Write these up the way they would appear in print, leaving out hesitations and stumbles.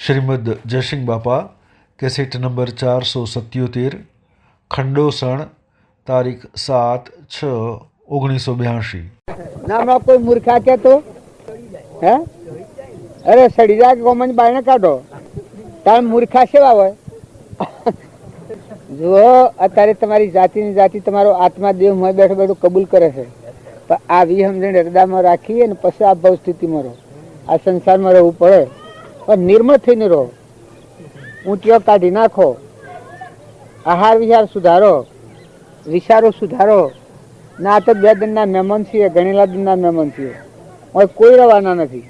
શ્રીમદ જયસિંહ બાપા cassette number 477 ખંડોસણ તારીખ 7/6/1982। નામાં કોઈ મૂર્ખા કે તો હે અરે સડી જાય ગોમન બાયણે કાઢો તાર મૂર્ખા સેવા હોય। જુઓ અત્યારે તમારી જાતિની જાતિ તમારો આત્મા દેહ માં બેઠો બેઠું કબૂલ કરે છે, પણ આ વિહમજણ હૃદયમાં રાખી અને પછી આ ભાવ સ્થિતિમાં રહો, આ સંસારમાં રહેવું પડે। પણ નિર્મળ થઈને રહો, ઊંટીઓ કાઢી નાખો, આહાર વિહાર સુધારો, વિચારો સુધારો। ના તો બે દિનના મહેમાન છીએ, ગણેલા દિનના મહેમાન છીએ, હવે કોઈ રવાના નથી।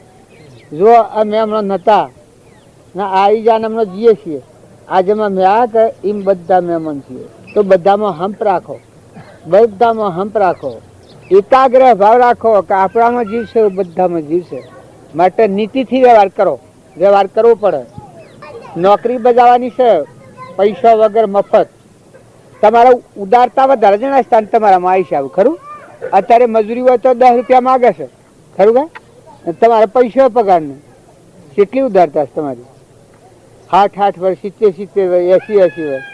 જો આ મહેમાન નતા ના આવી જાન અમને જીએ છીએ, આજે મેં આ કે એમ બધા મહેમાન છીએ, તો બધામાં હંપ રાખો, બધામાં હંપ રાખો, એકાગ્ર ભાવ રાખો કે આપણામાં જીવ છે બધામાં જીવ છે, માટે નીતિથી વ્યવહાર કરો। વ્યવહાર કરવો પડે, નોકરી બજાવવાની છે પૈસા વગર મફત। તમારે ઉદારતા વધારે જણા સ્થાન તમારામાં આવી છે, આવું ખરું? અત્યારે મજૂરી હોય તો 10 રૂપિયા માગે છે, ખરું કે? તમારે પૈસા પગાર ને કેટલી ઉદારતા છે તમારી? 60 વર્ષ, 70 વર્ષ, 80 વર્ષ,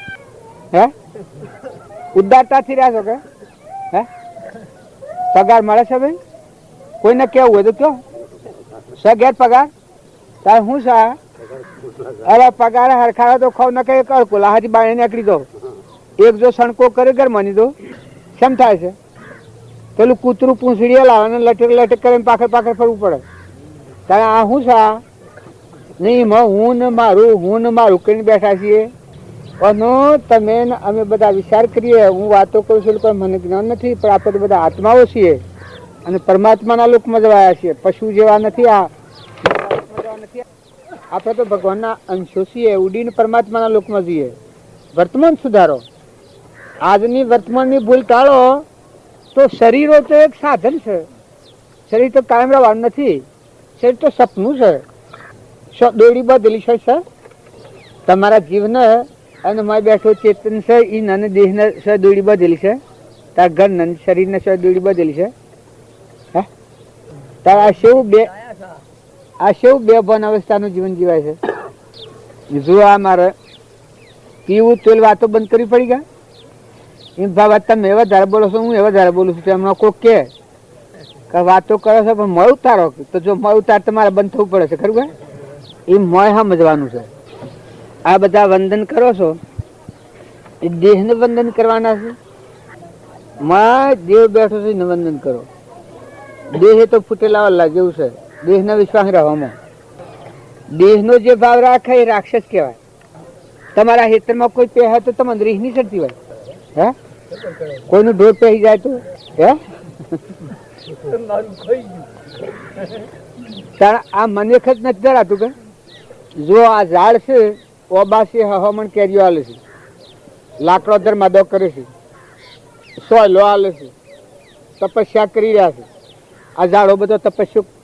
હે ઉદારતાથી રહ્યા છો કે હે? પગાર મળે છે ભાઈ? કોઈને કેવું હોય તો કયો સગેર પગાર તારે શું છે? અરે પગાર હરખાડો તો ખાવ ન કઈ કડકો લાહાથી બાણે નીકળી દો, એક જો સણકો કરે ઘર માની દો, કેમ થાય છે? પેલું કૂતરું પૂંછડીએ લાવે ને લટક લટક કરીને પાખડ પાખડ ફરવું પડે, કારણ આ શું છે? નહીં હું ને મારું કરીને બેઠા છીએ। અને તમે અમે બધા વિચાર કરીએ, હું વાતો કરું છું કોઈ મને જ્ઞાન નથી, પણ આપણે બધા આત્માઓ છીએ અને પરમાત્માના લોકમાં જવાયા છીએ, પશુ જેવા નથી। આપણે તો ભગવાનના અંશો છીએ, ઉડીને પરમાત્માના લોકમાં જઈએ। વર્તમાન સુધારો, આજની વર્તમાનની ભૂલ ટાળો, તો શરીરો તો એક સાધન છે, શરીર તો કાયમ રહેવાનું નથી, શરીર તો સપનું છે, દોડી બદલી છે। તમારા જીવને અને માય બેઠો ચેતન છે એ નાની દેહને દોડી બદલી છે, તાર ઘર શરીરને દોડી બદલી છે, હે તાર આ શેવું બે ભન અવસ્થાનું જીવન જીવાય છે। જો આ મારે પીવું તેલ વાતો બંધ કરવી પડી ગયા એમ ભાવ, તમે એવા ધારે બોલો છો, હું એવા ધારે બોલું છું, એમનો કોઈ કે વાતો કરો છો પણ મળ ઉતારો, તો જો મળ ઉતાર તમારે બંધ થવું પડે છે, ખરું કે? એ મોય સમજવાનું છે। આ બધા વંદન કરો છો એ દેહને વંદન કરવાના છે, માં દેવ બેઠો છે એને વંદન કરો। દેહ તો ફૂટેલા વાલા જેવું છે, દેહનો વિશ્વાસ રહેવામાં, દેહનો જે ભાવ રાખે એ રાક્ષસ કહેવાય। તમારા હેતરમાં કોઈ પહે તો તમને રીહ નહીં ચડતી હોય, હે કોઈનું ઢોર પહેરી જાય તો હે આ મને ખત નથી ધરાતું કે જો આ ઝાડ છે ઓબાસી હવામણ કેરીઓ આલે છે, લાકડો ધર્માદો કરે છે, સોયલો આલે છે, તપસ્યા કરી રહ્યા છે। આ ઝાડો બધો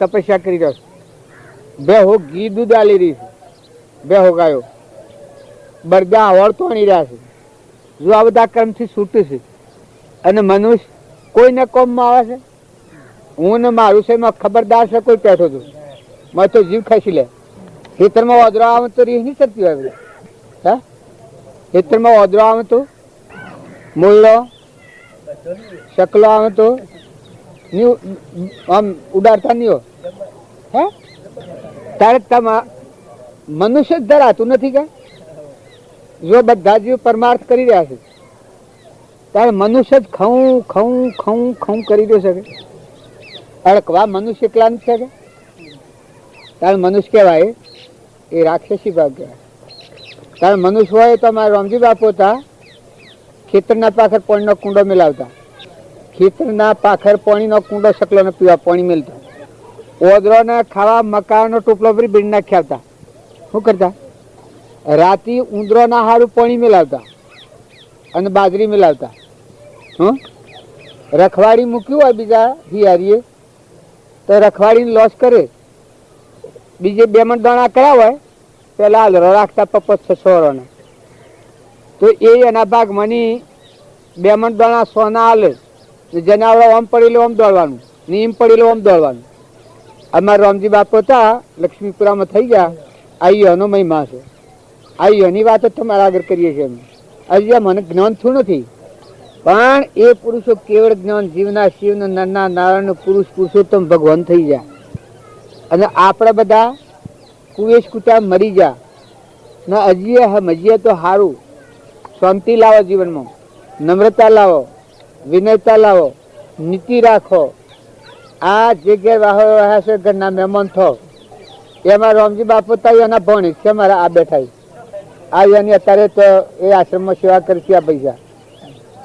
તપસ્યા કરી રહ્યો છે, બેહો ઘી દૂધ આલી રહી છે, બેહો ગાયો બરગા આવડતો આણી રહ્યા છે। જો આ બધા કર્મથી છૂટે છે અને મનુષ્ય કોઈને કોમમાં આવે છે, હું ને મારું છે એમાં ખબરદાર છે કોઈ પેઠો છું મેં તો જીવ ખેંચી લે। ખેતરમાં ઓદરો આવે તો રીહ નહીં ચડતી હોય, હે ખેતરમાં ઓદરો આવે તો મૂળો શકલો આવે તો આમ ઉડાડતા નહીં હો, હે ત્યારે તમા મનુષ્ય જ ધરાતું નથી કે જો બધા જીવ પરમાર્થ કરી રહ્યા છે ત્યારે મનુષ્ય જ ખવું કરી દે શકે? અડકવા મનુષ્ય એકલા નથી શકે? તારે મનુષ્ય કહેવાય એ રાક્ષસી ભાગ કહેવાય। તારે મનુષ્ય હોય તો અમારા રામજી બાપુ હતા, ખેતરના પાખર પાણીનો કુંડો મિલાવતા, ખેતરના પાખર પાણીનો કુંડો શકલોને પીવા પાણી મેળતા, ઓદરોને ખાવા મકાનો ટોપલો ભરી બીડી નાખી આવતા। શું કરતા? રાતી ઉંદરોના હારું પાણી મિલાવતા અને બાજરી મિલાવતા। રખવાડી મૂક્યું હોય બીજા હિયારીએ તો રખવાડીને લોસ કરે, બીજે 2 મણ દાણા કર્યા હોય પેલા હાલરો રાખતા પપત 600 તો એ એના ભાગ મની 2 મણ દાણા સોના હાલે, જેને આવડે ઓમ પડેલું ઓમ દોડવાનું, નીમ પડેલું ઓમ દોડવાનું। અમારા રામજી બાપુ હતા લક્ષ્મીપુરામાં થઈ ગયા આ યોનો મહિમા છે. આ યોની વાત જ તમારા આગળ કરીએ છીએ અમે. હજી મને જ્ઞાન થયું નથી, પણ એ પુરુષો કેવળ જ્ઞાન જીવના શિવના નરના નારાયણ પુરુષ પુરુષોત્તમ ભગવાન થઈ જાય. અને આપણે બધા કુવેશ કુટા મરી જા ને હજીએ તો સારું શાંતિ લાવો જીવનમાં, નમ્રતા લાવો, વિનયતા લાવો, નીતિ રાખો. આ જગ્યાએ વાહ છે ઘરના મહેમાન થો. એમાં રામજી બાપુ તાઈ એના ભણી છે મારા આ બેઠા આ એની અત્યારે તો એ આશ્રમમાં સેવા કરશે. આ પૈસા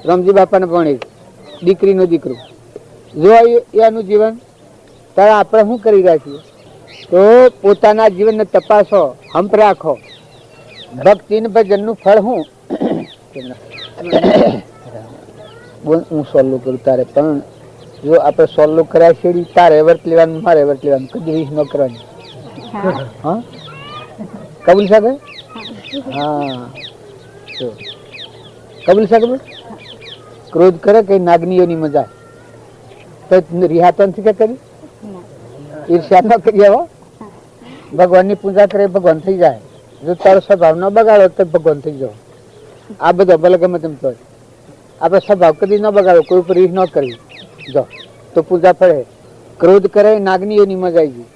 રામજી બાપાને ભણી દીકરીનું દીકરું જો એનું જીવન ત્યારે આપણે શું કરી રહ્યા છીએ? તો પોતાના જીવનને તપાસો, હંપ રાખો. ભક્તિને ભજનનું ફળ હું હું સોલ્લું કરું તારે, પણ જો આપણે સોલ્લું કર્યા છેડી તારે વર્ત લેવાનું મારે વર્ત લેવાનું, કદી રીસ ન કરવાની. હા કબૂલ સાહેબ? હા કબૂલ સાહેબ. ક્રોધ કરે કઈ નાગનીઓની મજા તો રિહાતો નથી કે કરી ઈર્ષ્યા ન કરી. આવો ભગવાનની પૂજા કરે ભગવાન થઈ જાય. જો તારો સ્વભાવ ન બગાડો તો ભગવાન થઈ જાવ. આ બધો ભલે ગમે તેમ તો આપણે સ્વભાવ કદી ન બગાડો, કોઈ ઉપર રીહ ન કરવી જો તો પૂજા ફળે. ક્રોધ કરે નાગનીઓની મજા આવી ગઈ,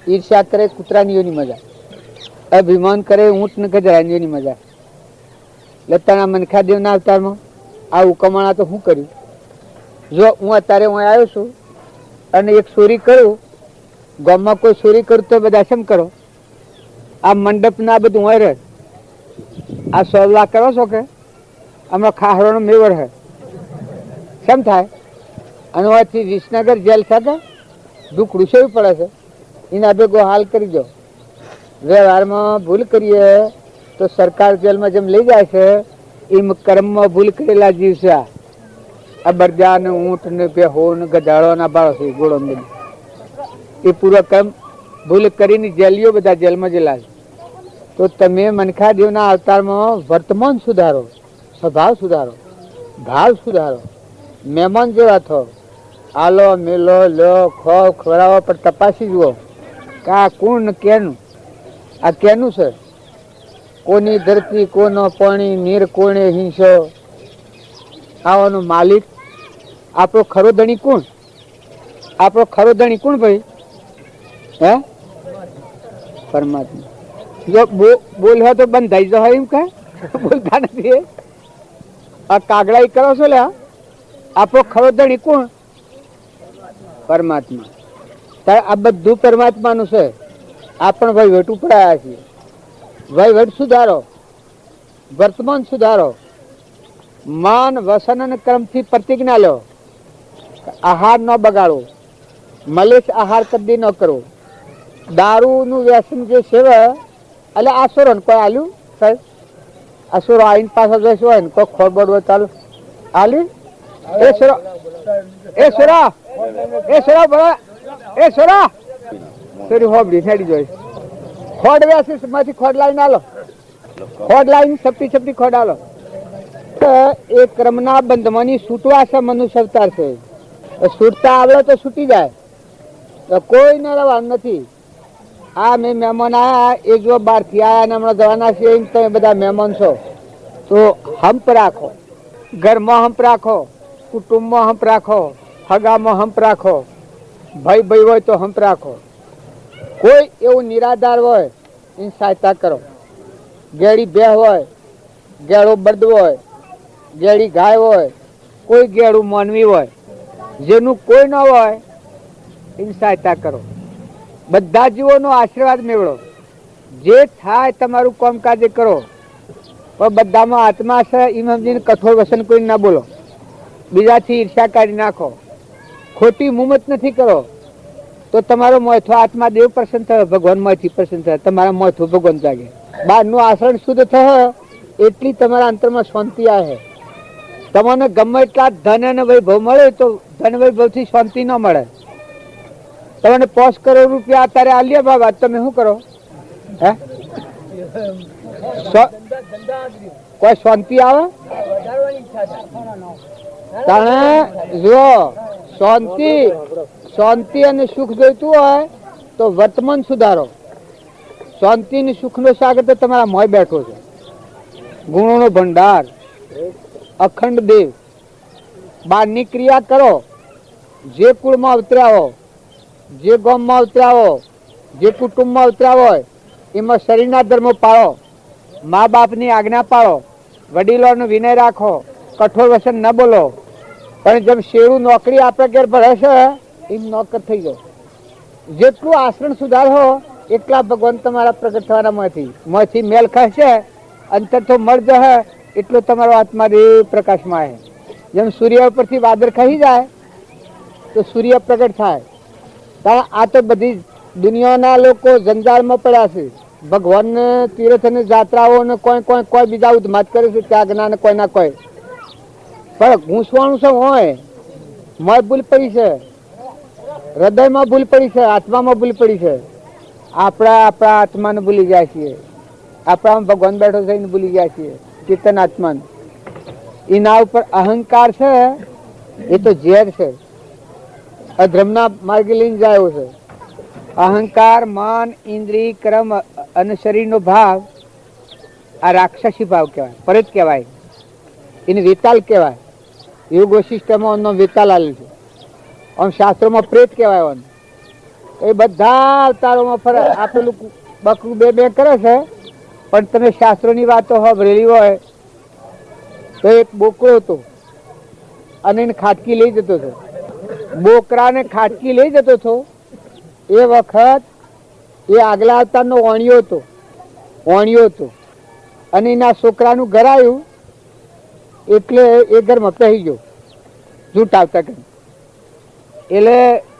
ઈર્ષ્યા કરે કૂતરાનીઓની મજા, અભિમાન કરે ઊંટ ને ગજરાનીઓની મજા. લતાના મનખાદેવના અવતારમાં આવું કમાણા તો શું કર્યું? જો હું અત્યારે હું આવ્યો છું અને એક ચોરી કરું, ગામમાં કોઈ ચોરી કરું તો બધા શેમ કરો? આ મંડપ ના બધું હોય રહે. આ સોલવા કરો છો કે હમણાં ખાહરોનો મેવડ હે શેમ થાય? અને અહીંથી વિસનગર જેલ સાથે દુઃખડું સેવું પડે છે. એના ભેગો હાલ કરી દો. વ્યવહારમાં ભૂલ કરીએ તો સરકાર જેલમાં જેમ લઈ જાય છે એમ કર્મમાં ભૂલ કરેલા જીવ છે. આ બરજા ને ઊંટ ને બેહો ને ગધાડો ના બાળો છે ઘોડો ને એ પૂરો કર્મ ભૂલ કરીને જેલીઓ બધા જેલમાં જેલા છે. તો તમે મનખાદેવના અવતારમાં વર્તમાન સુધારો, સ્વભાવ સુધારો, ભાવ સુધારો, મહેમાન જેવા થો. આલો મેલો લો ખો ખવડાવો પણ તપાસી જુઓ કે આ કોણ ને કેનું, આ કેનું છે? કોની ધરતી કોનો પાણી નીર કોણે હિંસો. આવાનો માલિક આપણો ખરો ધણી કોણ? આપણો ખરો ધણી કોણ ભાઈ? હે પરમાત્મા. જો બોલ્યો તો બંધાઈ જાય એમ કે બોલતા નથી. આ કાગડા કરો છો લ્યા, આપણો ખરો ધણી કોણ? પરમાત્મા. ત્યારે આ બધું પરમાત્માનું છે. આપણે વહીવટ ઉપડાયા છીએ. વહીવટ સુધારો, વર્તમાન સુધારો, માન વસન અને કર્મથી પ્રતિજ્ઞા લો. આહાર ન બગાડવો, મલેશ આહાર કદી ન કરવો. દારૂનું વ્યસન જે સેવે એટલે આસુરો ને કોઈ આલ્યું સાહેબ, આસુરો આવીને પાછા જઈશું હોય ને કોઈ ખોરબડ હોય ચાલુ આલ્યું એ સુરો એ સુરા એ સુરા બરા એ સુરા સોરી હોબડી હેડી જોઈ ખોડ વ્યાસી માંથી ખોડ લાવીને આલો, ખોડ લાવીને છપટી છપટી ખોડ આલો. એ ક્રમના બંધમાંની છૂટવા છે મનુષ્ય અવતાર છે. છૂટતા આવડે તો છૂટી જાય, તો કોઈ ન રહેવાનું નથી. આ મેં મહેમાન આવ્યા એ જો બહારથી આવ્યા ને હમણાં જવાના છે એમ તમે બધા મહેમાન છો તો હંપ રાખો. ઘરમાં હંપ રાખો, કુટુંબમાં હંપ રાખો, હગામાં હંપ રાખો, ભાઈ ભાઈ હોય તો હંપ રાખો. કોઈ એવું નિરાધાર હોય એની સહાયતા કરો. ગેડી બે હોય, ગેડો બળદ હોય, ગેડી ગાય હોય, કોઈ ગેડું માનવી હોય, જેનું કોઈ ન હોય એની સહાયતા કરો. બધા જીવોનો આશીર્વાદ મેળવો. જે થાય તમારું કામકાજ કરો, પણ બધામાં આત્મા છે એમ સમજીને કઠોર વસન કોઈ ના બોલો. બીજાથી ઈર્ષા કાઢી નાખો, ખોટી મુમત નથી કરો તો તમારો મોથો આત્મા દેવ પ્રસન્ન થયો, ભગવાન મોથી પ્રસન્ન થયો, તમારા મોથું ભગવાન જાગે. બહારનું આચરણ શુદ્ધ થયો એટલી તમારા અંતરમાં શાંતિ આવે. તમને ગમે એટલા ધન અને વૈભવ મળે તો ધન વૈભવથી શાંતિ ન મળે. તમને 5 કરોડ રૂપિયા અત્યારે આલ્યા બાબા તમે શું કરો? હે કોઈ શાંતિ આવે? જો શાંતિ અને સુખ જોઈતું હોય તો વર્તમાન સુધારો, શાંતિ ને સુખ નો સાગર તો તમારા મોય બેઠો છે. ગુણો નો ભંડાર, અખંડ દેવ. બહારની ક્રિયા કરો, જે કુળમાં અવતર્યા હો, જે ગામમાં અવતર્યા હો, જે કુટુંબમાં અવતર્યા હોય એમાં શરીરના ધર્મો પાળો, મા બાપની આજ્ઞા પાળો, વડીલોનો વિનય રાખો, કઠોર વચન ન બોલો. પણ જેમ શેરું નોકરી આપે ઘેર ભરે છે એમ નોકર થઈ જાઓ. જેટલું આચરણ સુધારો એટલા ભગવાન તમારા પ્રગટ થવાના માંથી મેલ ખસે, અંતર તો મર જશે એટલો તમારો આત્મા દેવ પ્રકાશમાં આવે. જેમ સૂર્ય ઉપરથી વાદળ ખસી જાય તો સૂર્ય પ્રગટ થાય. કારણ આ તો બધી દુનિયાના લોકો જંજાળમાં પડ્યા છે. ભગવાન તીર્થ ને જાત્રાઓ ને કોઈ બીજા ઉદ્માત કરે છે ત્યાગના ને કોઈ ના કોઈ. પણ ઘૂસવાનું છે હોય મોય ભૂલ પડી છે, હૃદયમાં ભૂલ પડી છે, આત્મામાં ભૂલ પડી છે. આપણા આત્માને ભૂલી ગયા છીએ. આપણામાં ભગવાન બેઠો છે એને ભૂલી ગયા છીએ. ચેતન આત્માને એના ઉપર અહંકાર છે એ તો ઝેર છે, અધર્મના માર્ગે લઈને જાય છે. અહંકાર, મન, ઇન્દ્રિય, કર્મ અને શરીરનો ભાવ આ રાક્ષસી ભાવ કહેવાય, પરત કહેવાય, એને વેતાલ કહેવાય. યોગ વશિષ્ઠમાં એમનો વેતાલ આવેલું છે. આમ શાસ્ત્રોમાં પ્રેત કહેવાય. એ બધા અવતારોમાં ફરે. આપેલું બકરું બે કરે છે, પણ તમે શાસ્ત્રોની વાતો સાંભળેલી હોય તો એક બોકરો હતો અને એને ખાટકી લઈ જતો હતો. બોકરાને ખાટકી લઈ જતો હતો એ વખત એ આગલા અવતારનો ઓણિયો હતો અને એના છોકરાનું ઘર આવ્યું એટલે એ ઘરમાં પહેરી ગયો જૂઠ આવતા કરી. એટલે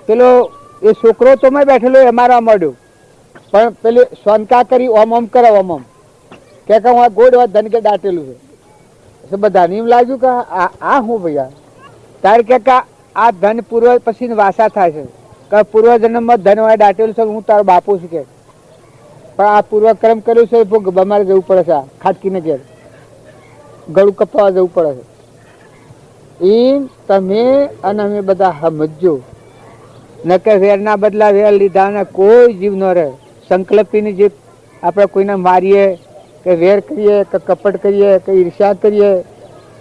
પેલો એ છોકરો તો મેં બેઠેલો એ મારવા માંડ્યો, પણ પેલી શંકા કરી ઓમ કરે ઓમ કે હું આ ગોળ ધન કે દાટેલું છે. બધાને એમ લાગ્યું કે આ હું ભૈયા તારે કે આ ધન પૂર્વ પછી વાસા થાય છે કે પૂર્વ જન્મમાં ધન વાળા દાટેલું છે, હું તારો બાપુ છું કે. પણ આ પૂર્વ કર્મ કર્યું છે ભોગ અમારે જવું પડે છે. ખાટકીને ઘેર ગળું કપાવા જવું પડે છે. એમ તમે અને અમે બધા સમજો ન કે વેરના બદલા વેર લીધા ને કોઈ જીવ ન રહે. સંકલ્પીની જે આપણે કોઈને મારીએ કે વેર કરીએ કે કપટ કરીએ કે ઈર્ષ્યા કરીએ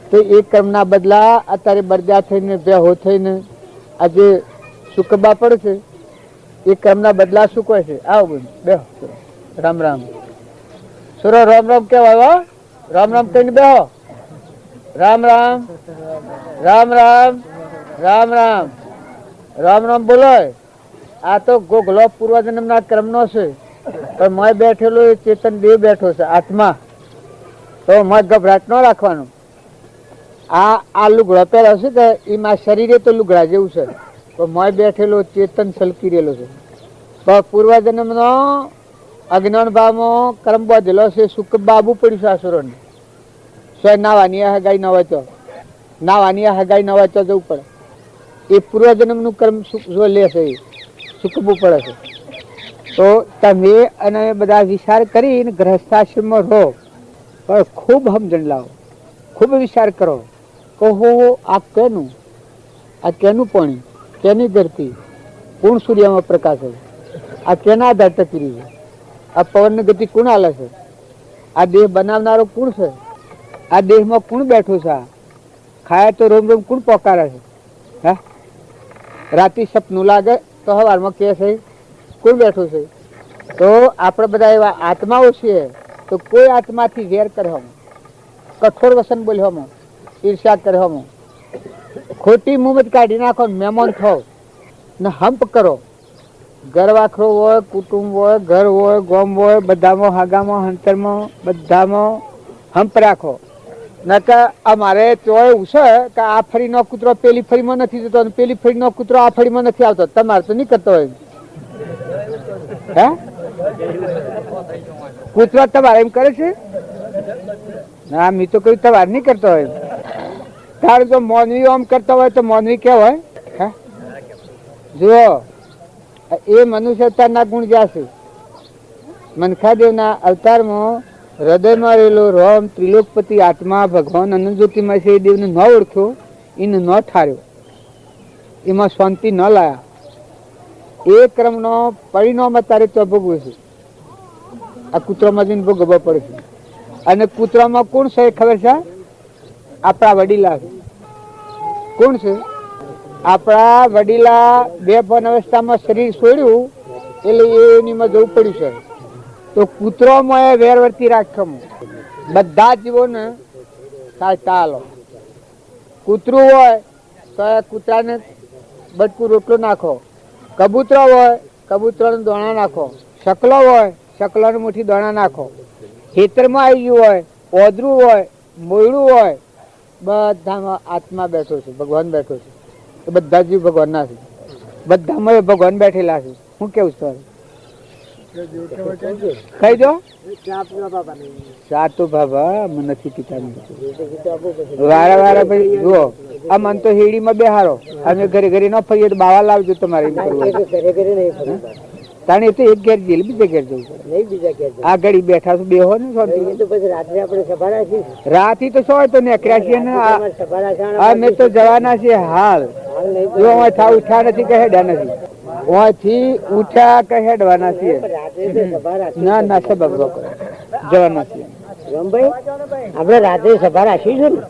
તો એ કર્મના બદલા અત્યારે બરદા થઈને બેહો થઈને આજે સુકબા પડે છે. એ કર્મના બદલા શું કહે છે? આવો બોલ બેહો, રામ રામ સુરો રામ રામ કેવાય. રામ રામ કહીને બેહો. રામ રામ રામ રામ રામ રામ રામ રામ બોલો. આ તો ગોગલો પૂર્વજન્મના કર્મનો છે, પણ મય બેઠેલો એ ચેતન દેવ બેઠો છે, આત્મા. તો મય ગભરાટ ન રાખવાનું. આ લુગડો પહેરો છે કે એમાં શરીરે તો લુગડા જેવું છે, પણ મય બેઠેલો ચેતન સલકી રહેલો છે. પણ પૂર્વજન્મનો અજ્ઞાન ભાવમાં કર્મ બાંધેલો છે. સુખ બાબુ પડ્યું છે આસુરોને. નાવાની હગાઈ ન હોય તો નાવાની હગાઈ ન હોય તો જવું પડે. એ પૂર્વજન્મનું કર્મ જો લે છે એ ચૂકવવું પડે છે. તો તમે અને બધા વિચાર કરીને ગ્રહસ્થાશ્રમમાં રહો, પણ ખૂબ સમજણ લાવો, ખૂબ વિચાર કરો. કહો આ કેનું, આ કેનું પાણી, કેની ધરતી, કોણ સૂર્યમાં પ્રકાશ છે, આ કેના આધાર ટકી રહ્યું છે, આ પવનની ગતિ કોણ હાલે છે, આ દેહ બનાવનારો કોણ છે, આ દેહમાં કોણ બેઠું છે, ખાય તો રોમ રોમ કોણ પોકારે છે, હા રાતે સપનું લાગે તો સવારમાં કે છે કોણ બેઠું છે. તો આપણે બધા એવા આત્માઓ છીએ, તો કોઈ આત્માથી વેર કરે, કઠોર વસન બોલ્યો, ઈર્ષ્યા કરે, ખોટી મુમત કાઢી નાખો, મહેમાન થાવ ને હંપ કરો. ઘર વાખરો હોય, કુટુંબ હોય, ઘર હોય, ગોમ હોય, બધામાં હાગામાં હંતરમાં બધામાં હંપ રાખો. નકર અમારે તોય એવું છે કે આ ફળીનો કૂતરો પેલી ફળીમાં નથી જતો, પેલી ફળીનો કૂતરો આ ફળીમાં નથી આવતો. તમારે તો નહીં કરતો હોય હે? કૂતરો તમારે એમ કરે છે? ના, મેં તો કઈ તમારે નહીં કરતો હોય. તારે જો મોનવી આમ કરતો હોય તો મોનવી કેવાય. હે જુઓ, એ મનુષ્ય અવતારના ગુણ જ્યાં છે. મનખાદેવના અવતારમાં હૃદયમાં રહેલો રોમ ત્રિલોકપતિ આત્મા ભગવાન અનંતજ્યોતિમાં છે. એ દેવને ન ઓળખ્યો, એને ન ઠાર્યો, એમાં શાંતિ ન લાયા. એ ક્રમનો પરિણામ અત્યારે તો ભોગવે છે. આ કૂતરામાં જઈને ભોગવવા પડે છે. અને કૂતરામાં કોણ છે ખબર છે? આપણા વડીલા છે. કોણ છે? આપણા વડીલા બેભાન અવસ્થામાં શરીર છોડ્યું એટલે એનીમાં જવું પડ્યું છે. તો કૂતરોમાં એ વેરવર્તી રાખવામાં બધા જીવોને ચાલો. કૂતરું હોય તો એ કૂતરાને બટકું રોટલો નાખો, કબૂતરો હોય કબૂતરાને દોણા નાખો, શકલો હોય શકલાને મુઠ્ઠી દોણા નાખો, ખેતરમાં આવી ગયું હોય, ઓદરું હોય, મોયડું હોય, બધામાં આત્મા બેઠો છે, ભગવાન બેઠો છે. એ બધા જીવ ભગવાનના છે, બધામાં ભગવાન બેઠેલા છે. શું કેવું છે? કહી દો. ચા તો બાબા મને નથી પીતા. વારે વારે ભાઈ જુઓ, આ મન તો હેડીમાં બેહારો, અમે ઘરે ઘરે ન ફરીએ તો બાવા લાવજો તમારે. તાણે એ તો એક ઘેર જેલ બીજા ઘેર જવું આ ઘડી બેઠા છો બેહો ને. રાતે તો શું હોય તો નેકર્યા છીએ ને. અમે તો જવાના છીએ હાલ. જો ઉઠ્યા નથી કે હેડ્યા નથી, ઓથી ઉઠ્યા કે હેડવાના છીએ. ના ના સબ જવાના છીએ. આપડે રાત્રે સભા રાખીશું ને,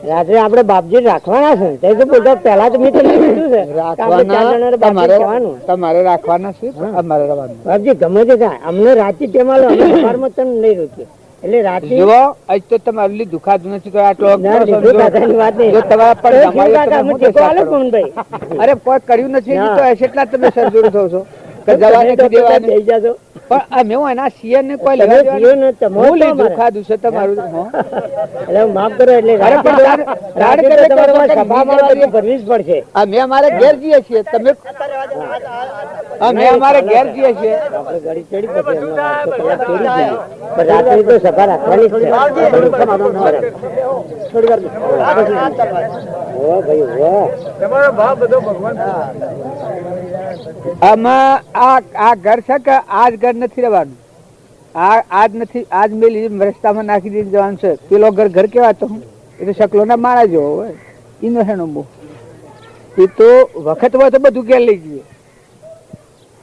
રાત્રે આપડે બાપજી રાખવાના છે. તો બધા પેલા તો મેં તમને કીધું છે તમારે રાખવાના છે, અમારે રહેવાનું. બાપજી ગમે તે થાય, અમને રાતે તેમાં સવારમાં તમે નહીં રોકીએ. એટલે રાતે જુઓ આજ તો તમારે દુખાતું નથી તો આટલો વાત નહીં. અરે કોઈ કર્યું નથી તો એટલા તમે સરજોર થો છો કે જવા નથી દેવાનું. થઈ જશો પણ અમે એના સિયર ને કોઈ દુખાતું છે તમારું. એટલે માફ કરો. એટલે ભરવી જ પડશે. અમે અમારે ઘેર જઈએ છીએ, તમે અમે અમારે ઘેર જઈએ છીએ. ગાડી ચડી પછી રાત્રે તો સભા રાખવાની જ છે. આમાં આ ઘર છે કે આજ ઘર નથી રહેવાનું. આજ નથી, આજ મેલી રસ્તામાં નાખી દઈને જવાનું છે. પેલો ઘર કેવાતો એ તો શકલો ના મારા જેવો હોય. એનો હેનો બહુ એ તો વખત હોય તો બધું ઘેર લઈ જઈએ,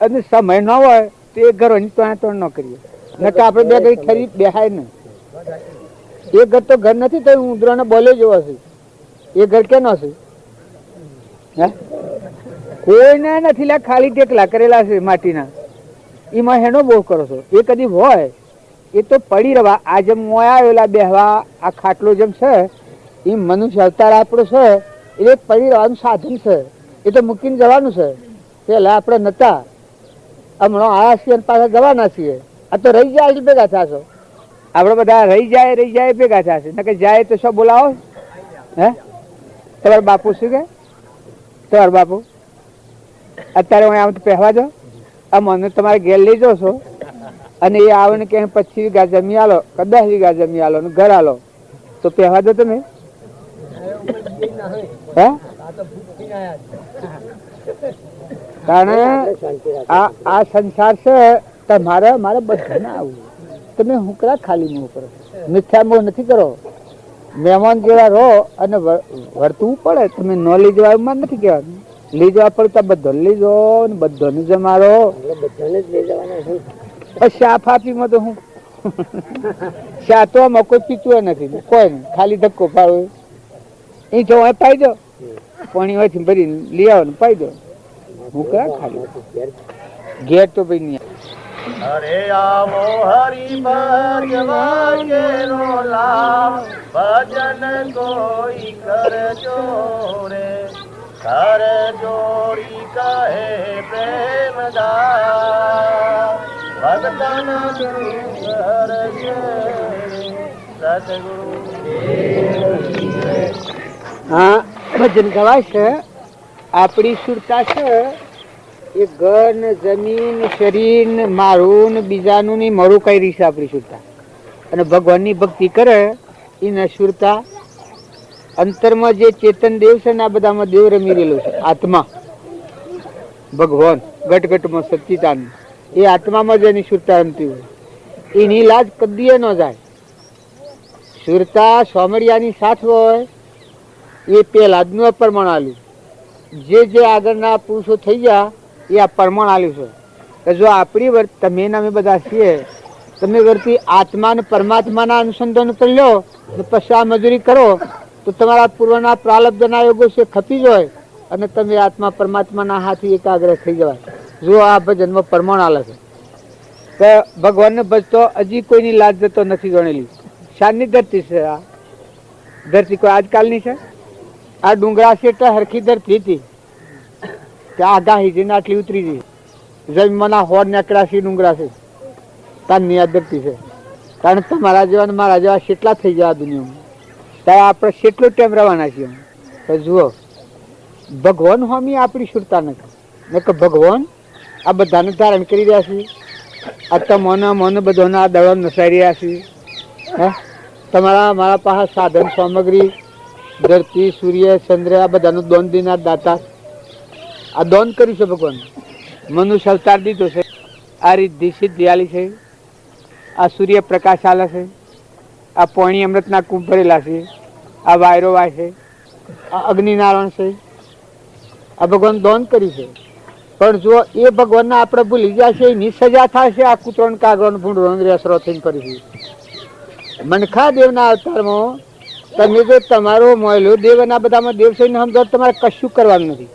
અને સમય ન હોય તો એ ઘરોની તોડ ન કરીએ. નકર આપણે બે કઈ ખરી બેહાય ને. એ ઘર તો ઘર નથી તો ઉંદરાને બોલે જેવો છે. એ ઘર કેનો છે? હે કોઈને નથી લા, ખાલી ટેકલા કરેલા છે માટીના. એમાં હેનો બહુ કરો છો. એ કદી હોય એ તો પડી રહેવા. આ જેમ આવેલા બેહવા આ ખાટલો જેમ છે એ મનુષ્ય અવતાર આપણો છે. એ પડી રહેવાનું સાધન છે. એ તો મૂકીને જવાનું છે. પેલા આપણે નતા, હમણાં આયા છીએ પાછા જવાના છીએ. આ તો રહી જાય ભેગા થશો. આપડે બધા રહી જાય ભેગા થશે. નકર જાય તો શું બોલાવો? હે તમારા બાપુ શું કે? તમારા બાપુ અત્યારે હું આમ તો પહેવા દો. આ મને તમારે ઘેર લઈ જાઓ છો અને એ આવે ને કે 25 વીઘા જમી આલો કે 10 વીઘા જમી આલો ને ઘર આલો તો પહેવા દો તમે? હે કારણ આ સંસાર છે તમારે મારે બધાને આવું. તમે હું કરા ખાલી મોહ કરો, મિથ્યા મોહ નથી કરો. મહેમાન જેવા રહો અને વર્તવું પડે. તમે ન લઈ જવા એમાં નથી કહેવાનું. લઈ જવા પડે તો બધો લઈ જાઓ ને બધાને જમાડો. બધાને જ લઈ જવાના. ચા ફાપીમાં તો હું ચા તો આમાં કોઈ પીતું નથી, કોઈ નહીં, ખાલી ધક્કો પાડો. એ જો પાઈ દો, પાણી હોયથી ભરી લઈ આવો ને પાઈ દો. હું કયા ખાલી ઘેર તો ભાઈ નહીં. અરે આવો હરિ ભજવાનો લાભ, ભજન કોઈ કરજો રે. કર જોડી કહે પ્રેમદાસ, ભક્તન સદગુરુ. હા ભજન ગવાય છે. આપણી સુરતા છે એ ઘર ને જમીન શરીર ને મારું ને બીજાનું ની મારું કઈ રહી છે આપણી સુરતા. અને ભગવાનની ભક્તિ કરે એને સુરતા. અંતરમાં જે ચેતન દેવ છે ને આ બધામાં દેવ રમી રહેલું છે. આત્મા ભગવાન ગટગટમાં સચ્ચિદાનંદ એ આત્મામાં જ એની સુરતા રમતી હોય. એની લાજ કદીએ ન જાય. સુરતા સોમરિયાની સાથ હોય એ પેલા જ નું પ્રમાણ આલ્યું. જે આગળના પુરુષો થઈ ગયા એ આ પ્રમાણ આલ્યું છે કે જો આપણી તમે અમે બધા છીએ તમે વળતી આત્મા અને પરમાત્માના અનુસંધાન કરી લો ને પછી આ મજૂરી કરો તો તમારા પૂર્વના પ્રાલબ્ધના યોગો છે ખપી જાય અને તમે આત્મા પરમાત્માના હાથી એકાગ્ર થઈ જવાય. જો આ ભજનમાં પરમાણ આલે છે કે ભગવાનને ભજતો હજી કોઈની લાજ જતો નથી ગણેલી. શાની ધરતી છે આ ધરતી? કોઈ આજકાલની છે? આ ડુંગરા છે એટલે હરખી ધરતી હતી ત્યાં આગાહી જઈને આટલી ઉતરી ગઈ. જમીનના હોડ નેકડાસી ડુંગરા છે તારની આ ધરતી છે. કારણ તમારા જેવા ને મારા જેવા કેટલા થઈ ગયા દુનિયામાં, ત્યારે આપણે કેટલો ટાઈમ રહેવાના છીએ. તો જુઓ ભગવાન હોમી આપણી સુરતા નથી ને કે ભગવાન આ બધાને ધારણ કરી રહ્યા છીએ. આ તમોના મન બધાના આ દળો નસાઈ રહ્યા છીએ. હે તમારા મારા પાસે સાધન સામગ્રી ધરતી સૂર્ય ચંદ્ર આ બધાનું દોન દીના દાતા આ દોન કર્યું છે ભગવાન. મનુષ્ય અવતાર દીધો છે. આ રીત સિદ્ધિ આલી છે. આ સૂર્ય પ્રકાશ આલે છે. આ પાણી અમૃતના કુંભ ભરેલા છે. આ વાયરો વાય છે. આ અગ્નિનારાયણ છે. આ ભગવાન દોન કરી છે. પણ જો એ ભગવાનના આપણે ભૂલી ગયા છે એની સજા થાય છે. આ કૂતરો કાગરો ભૂંડરો રેસરો થઈને ફરી છે. મનખા દેવના અવતારમાં તમે જો તમારો મોયલો દેવ અને આ બધામાં દેવ છે ને સમજો તમારે કશું કરવાનું નથી.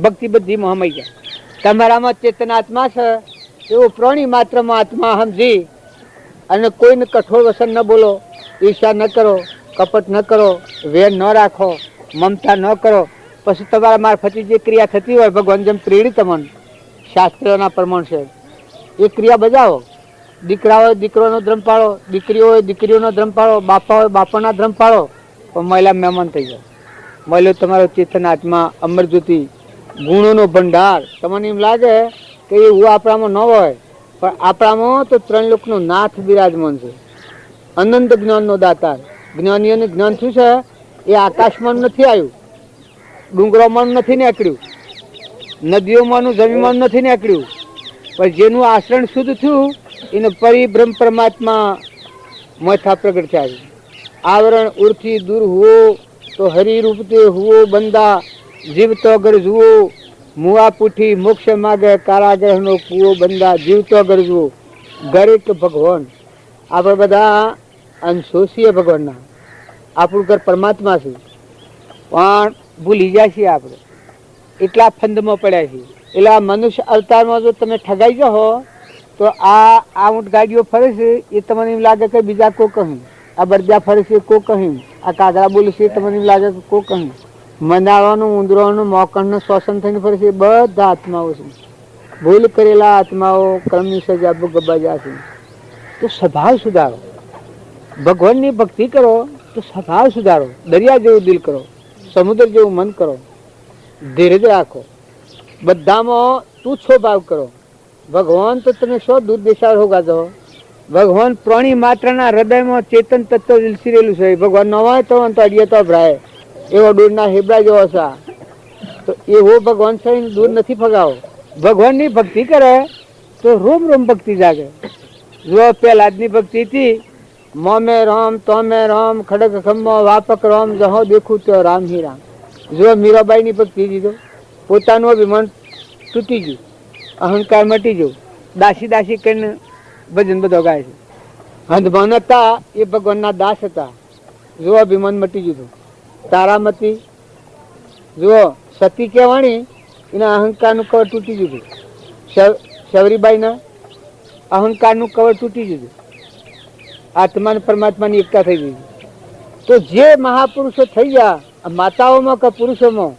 ભક્તિ બધી મહામય જાય. તમારામાં ચેતનાત્મા છે એવો પ્રાણી માત્રમાં આત્મા સમજી અને કોઈને કઠોર વસન ન બોલો, ઈર્ષા ન કરો, કપટ ન કરો, વેર ન રાખો, મમતા ન કરો. પછી તમારા મારફતે જે ક્રિયા થતી હોય ભગવાન જેમ પ્રેરિત તમને શાસ્ત્રોના પ્રમાણ છે એ ક્રિયા બજાવો. દીકરા હોય દીકરોનો ધર્મ પાળો, દીકરીઓ હોય દીકરીઓનો ધર્મ પાળો, બાપા હોય બાપાના ધર્મ પાળો. પણ મહિલા મહેમાન થઈ જાય. મહિલો તમારો ચેતન આત્મા અમરજ્યોતિ ગુણોનો ભંડાર. તમને એમ લાગે કે એવું આપણામાં ન હોય પણ આપણામાં તો ત્રણ લોકનો નાથ બિરાજમાન છે. અનંત જ્ઞાનનો દાતાર. જ્ઞાનીઓને જ્ઞાન શું છે એ આકાશમાં નથી આવ્યું, ડુંગરોમાં નથી નીકળ્યું, નદીઓમાંનું જમીનમાં નથી નીકળ્યું. પણ જેનું આચરણ શુદ્ધ થયું એને પરિબ્રહ્મ પરમાત્મા મોથા પ્રગટ થયા. આવરણ ઉર્થી દૂર હુઓ તો હરિરૂપતે હુઓ બંદા જીવતો અગર જુઓ મુઆ પૂઠી મોક્ષ માગે કારાગ્રહનો કુવો બંદા જીવતો અગર જુઓ. દરેક ભગવાન આપણે બધા અંશો છીએ ભગવાનના. આપણું ઘર પરમાત્મા છે પણ ભૂલી જાય છીએ આપણે. એટલા ફંદમાં પડ્યા છીએ. એટલે આ મનુષ્ય અવતારમાં જો તમે ઠગાઈ જાઓ તો આ ઊંટ ગાડીઓ ફરે છે એ તમને એમ લાગે કે બીજા કો કહ્યું. આ બરદા ફરે છે કો કહ્યું. આ કાગડા બોલે છે તમને એમ લાગે કે કો કહ્યું. મંદાળવાનું ઉંદરોનું મોકણનું શ્વસન થઈને ફરે છે બધા આત્માઓ છે. ભૂલ કરેલા આત્માઓ કર્મની સજા ભોગવવા છે. તો સ્વભાવ સુધારો. ભગવાનની ભક્તિ કરો તો સ્વભાવ સુધારો. દરિયા જેવું દિલ કરો, સમુદ્ર જેવું મન કરો, ધીરજ રાખો, બધામાં તુચ્છો ભાવ કરો. ભગવાન તો તમે શો દૂર દેશાર હોગા છો. ભગવાન પ્રાણી માત્રના હૃદયમાં ચેતન તત્વ વિલસી રહેલું છે. ભગવાન ન હોય તો અડિયે તો ભરાય એવો દૂરના હેબરા જેવો છે. તો એવો ભગવાન છે દૂર નથી ફગાવો. ભગવાનની ભક્તિ કરે તો રોમ રોમ ભક્તિ જાગે. જો પહેલાદની ભક્તિ હતી મોમે રામ તોમે રામ ખડગ ખમ્મો વાપક રામ જહો દેખું તો રામ હી રામ. જો મીરાબાઈની ભક્તિ દીધો પોતાનું અભિમાન તૂટી ગયું, અહંકાર મટી ગયો, દાસી દાસી કરીને ભજન બધો ગાય છે. હંધમાન હતા એ ભગવાનના દાસ હતા. જો અભિમાન મટી ગયું. તારામતી જુઓ સતી કહેવાણી એના અહંકારનું કવર તૂટી ગયું. શબરીબાઈના અહંકારનું કવર તૂટી ગયું. આત્મા અને પરમાત્માની એકતા થઈ ગઈ. તો જે મહાપુરુષો થઈ ગયા માતાઓમાં કે પુરુષોમાં,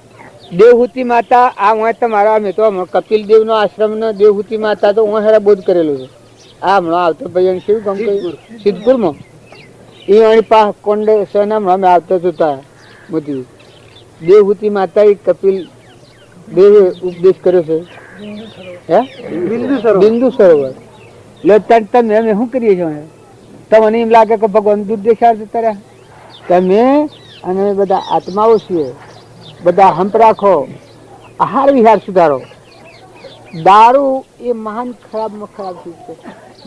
દેવહૂતિ માતા આ હું તમારા અમે તો કપિલ દેવનો આશ્રમ ને દેવહૂતિ માતા તો હું હેરા બોધ કરેલું છે. આ હમણાં આવતો ભાઈ શું ગમ સિદ્ધપુરમાં એ અણી પા કોંડ હમણાં અમે આવતા જોતા મોતી દેવહૂતિ માતા એ કપિલ દેવે ઉપદેશ કર્યો છે. હે બિંદુ સરોવર એટલે તમે અમે શું કરીએ છીએ? તમને એમ લાગે કે ભગવાન દૂર દેશાર જતા રહ્યા. તમે અને બધા આત્માઓ છીએ. બધા હંપ રાખો, આહાર વિહાર સુધારો. દારૂ એ મહાન ખરાબમાં ખરાબ ચીજ છે.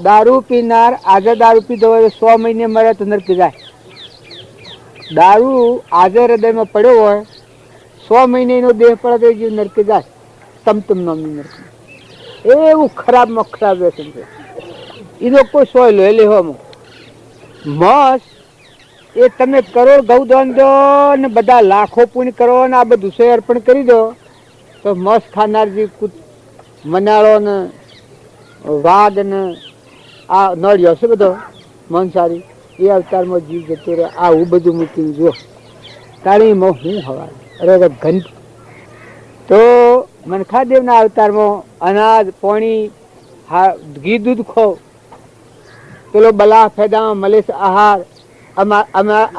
દારૂ પીનાર આજે દારૂ પીધો હોય 100 મહિને મરે તો નરક જાય. દારૂ આજે હૃદયમાં પડ્યો હોય 100 મહિને એનો દેહ પડે તો જીવ નરક જાય. તમ નામની નરક એવું ખરાબમાં ખરાબ વ્યસન છે. એનો કોઈ સોય લો લેવામાં મસ એ તમે કરોડ ગૌદાન દો ને બધા લાખો પુણ્ય કરો ને આ બધું સોય અર્પણ કરી દો તો મસ ખાનાર જે મનાળો ને વાઘ ને આ નળિયો છે બધો મંસારી એ અવતારમાં જીવ જતો રહે. આવું બધું મૂકીને જો તાળીમાં હું હવા અરે ઘંટ તો મનખાદેવના અવતારમાં અનાજ પાણી ઘી દૂધ ખો પેલો બલા ફેદામાં મળે છે આહાર.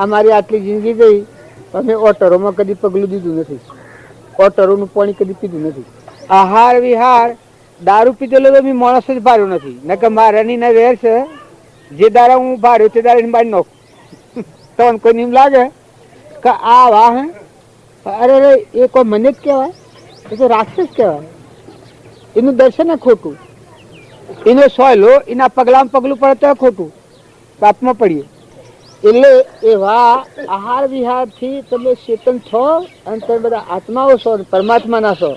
અમારી આટલી જિંદગી ગઈ અમે ઓટરોમાં કદી પગલું દીધું નથી, ઓટરોનું પાણી કદી પીધું નથી. આહાર વિહાર દારૂ પીધેલો તો મેં માણસ જ ભાર્યો નથી. નકર મારાની ના વેર છે જે દારા હું ભાર્યો તે દારા બાળી નાખું. તમને કોઈ એમ લાગે કે આ વાહ અરે અરે એ કોઈ મને જ કહેવાય, એ તો રાક્ષસ કહેવાય. એનું દર્શન ખોટું, એનો સોયલો એના પગલામાં પગલું પડે તો ખોટું, પાપમાં પડીએ. એટલે એવા આહાર વિહારથી તમે ચેતન છો અને તમે બધા આત્માઓ છો પરમાત્માના છો.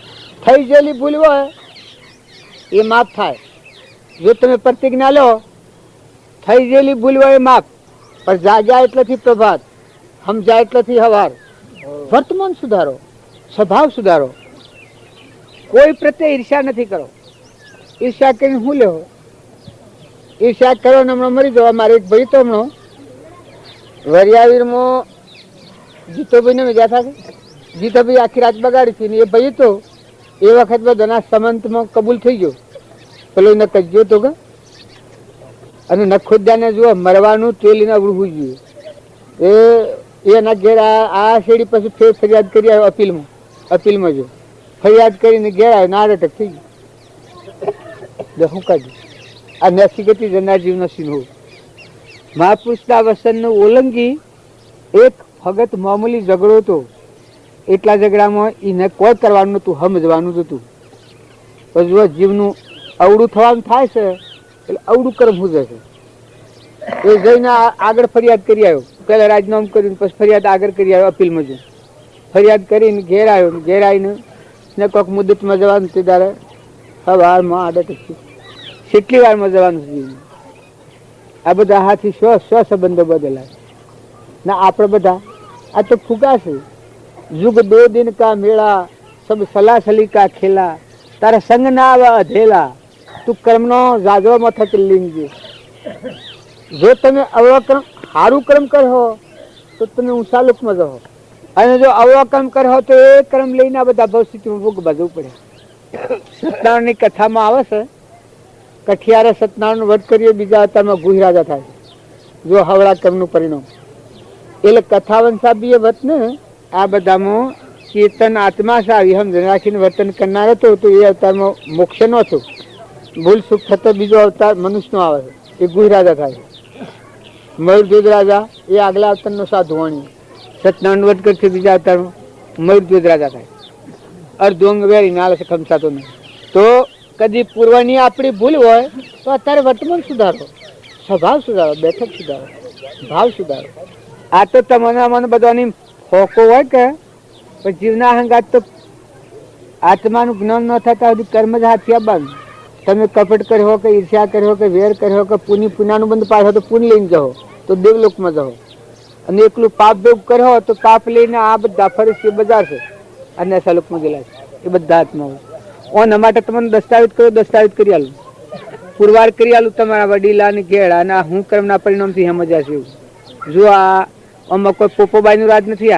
થઈ ગયેલી ભૂલ હોય એ માફ થાય. જો તમે પ્રતિજ્ઞા લો થઈ ગયેલી ભૂલ હોય એ માફ, પણ જાગ્યા એટલેથી પ્રભાત, સમજાય એટલેથી હવાર. વર્તમાન સુધારો, સ્વભાવ સુધારો, કોઈ પ્રત્યે ઈર્ષ્યા નથી કરો. ઈર્ષ્યા કરીને શું લેવો? ઈર્ષ્યા કરો ને હમણાં મરી જવા. મારે એક ભાઈ તો હમણાં વરિયાવીરમાં જીતોભાઈ ને મજા થાય. જીતોભાઈ આખી રાત બગાડી હતી ને એ ભાઈ તો એ વખત બધાના સમંતમાં કબૂલ થઈ ગયો. પેલો એને કજ્યો તો કે અને નખોદ્યાને જુઓ મરવાનું તેલીને અવળવું જોઈએ. એના ઘેર આ શેડી પછી ફેર ફરિયાદ કરી આવ્યો અપીલમાં જો ફરિયાદ કરીને ઘેર આવ્યો ના અટક થઈ ગયું. શું કાઢ્યું આ નસી ગતિ જનાર જીવ નસી નું મહાપુરુષના વસનનું ઓલંગી એક ભગત મામૂલી ઝઘડો હતો. એટલા ઝઘડામાં એને કોઈ કરવાનું નતું, સમજવાનું જ હતું. પછી જીવનું અવળું થવાનું થાય છે એટલે અવળું કર્મ શું જશે. એ જઈને આગળ ફરિયાદ કરી આવ્યો. પહેલા રાજીનામું કર્યું પછી ફરિયાદ આગળ કરી આવ્યો અપીલમાં જો ફરિયાદ કરીને ઘેર આવ્યો. ઘેર આવીને ને કોઈક મુદતમાં જવાનું તે દાડે સવારમાં આડે કેટલી વારમાં જવાનું છે. આ બધા હાથી સ્વ સંબંધો બદલાય ના આપણે બધા આ તો ફુગા છે. યુગ દો દિન કા મેળા સબ સલાસલી કા ખેલા, તારા સંગ ના આવે અધેલા, તું કર્મનો જાજવા મથક લીંજે. જો તમે અવકર્મ સારું કર્મ કરો તો તમે ઊંચા લોકમાં જાઓ, અને જો અવકર્મ કરો તો એ કર્મ લઈને આ બધા ભવસ્થિતિમાં ભોગ બાજવું પડે. સત્યનારાયણની કથામાં આવે છે કઠિયારે સત્યનારાયણ વધ કર્યો બીજા અવતારમાં ગુહ રાજા થાય જો હવળા કર્મનું પરિણામ. એટલે કથાવન સાબી એ વત ને આ બધામાં ચેતન આત્મા સાવી સમજણ રાખીને વર્તન કરનાર હતો તો એ અવતારમાં મોક્ષ નો હતો. ભૂલ સુખ થતો બીજો અવતાર મનુષ્યનો આવે છે એ ગુહ રાજા થાય. મયુરધ્વજ રાજા એ આગલા અવતારનો સાધુ વાણી. સત્યનારાયણ વધ કરશે બીજા અવતારમાં મયુરધ્વજ રાજા થાય. અર્ધોંગ વેરી નાલે છે ખમસાતો નહીં. તો કદી પૂર્વની આપણી ભૂલ હોય તો અત્યારે વર્તમાન સુધારો, સ્વભાવ સુધારો, બેઠક સુધારો, ભાવ સુધારો. આ તો તમને મને બધાની ફોકો હોય કે પણ જીવના હંગાત તો આત્માનું જ્ઞાન ન થતા સુધી કર્મ જ હાથી આવવાનું. તમે કપટ કર્યો કે ઈર્ષ્યા કર્યો કે વેર કર્યો કે પુનાનું બંધ પાડો તો પુન લઈને જાઓ તો દેવલોકમાં જાઓ, અને એકલું પાપ ભેગું કર્યો તો પાપ લઈને આ બધા ફરી બજાર છે અને સલોકમાં ગયેલા છે એ બધા હાથમાં હોય. ઓના માટે તમને દસ્તાવેજ કર્યો, દસ્તાવેજ કરી આલું, પુરવાર કરી આલું તમારા વડીલા ને ઘેડા અને હું કર્મના પરિણામથી સમજ્યા છે એવું. જો આ આમાં કોઈ પોપોબાઈનું રાજ નથી.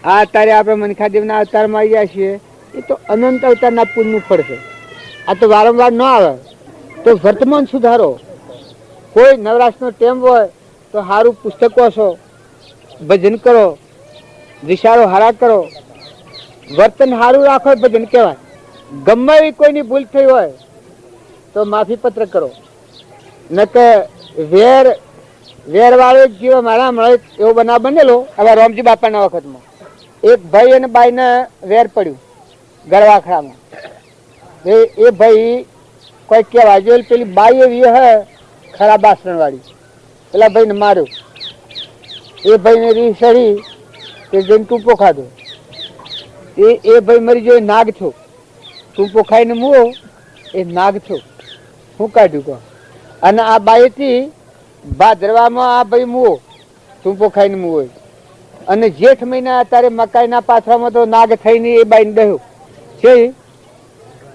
આ અત્યારે આપણે મનખાદેવના અવતારમાં આવી ગયા છીએ એ તો અનંત અવતારના પુણ્યનું ફળ છે. આ તો વારંવાર ન આવે. તો વર્તમાન સુધારો. કોઈ નવરાશનો ટેમ હોય તો સારું પુસ્તક વાંચો, ભજન કરો, વિચારો હારા કરો, વર્તન સારું રાખો ભજન કહેવાય. ગમે એવી કોઈની ભૂલ થઈ હોય તો માફી પત્ર કરો. ન કે વેર વાળો એક જીવ મારા મળે એવો બનાવ બનેલો હવે રામજી બાપાના વખતમાં. એક ભાઈ અને બાઈને વેર પડ્યું ગરવાખડામાં. એ ભાઈ કોઈ કહેવાય જો પેલી બાઈ એવી હે ખરાબ આસરણ વાળી, પેલા ભાઈને માર્યો. એ ભાઈને રી સરી તે જઈને ટૂંપો ખાધો. એ ભાઈ મરી ગયો, નાગ થયો. ટૂંપો ખાઈને મૂવો એ નાગ થયો. શું કાઢ્યું કહો? અને આ બાઈથી ભાદરવામાં આ ભાઈ મુવો ટૂંપો ખાઈને મુવો અને જેઠ મહિના અત્યારે મકાઈના પાથરામાં તો નાગ થઈને એ બાઈને દહ્યો છે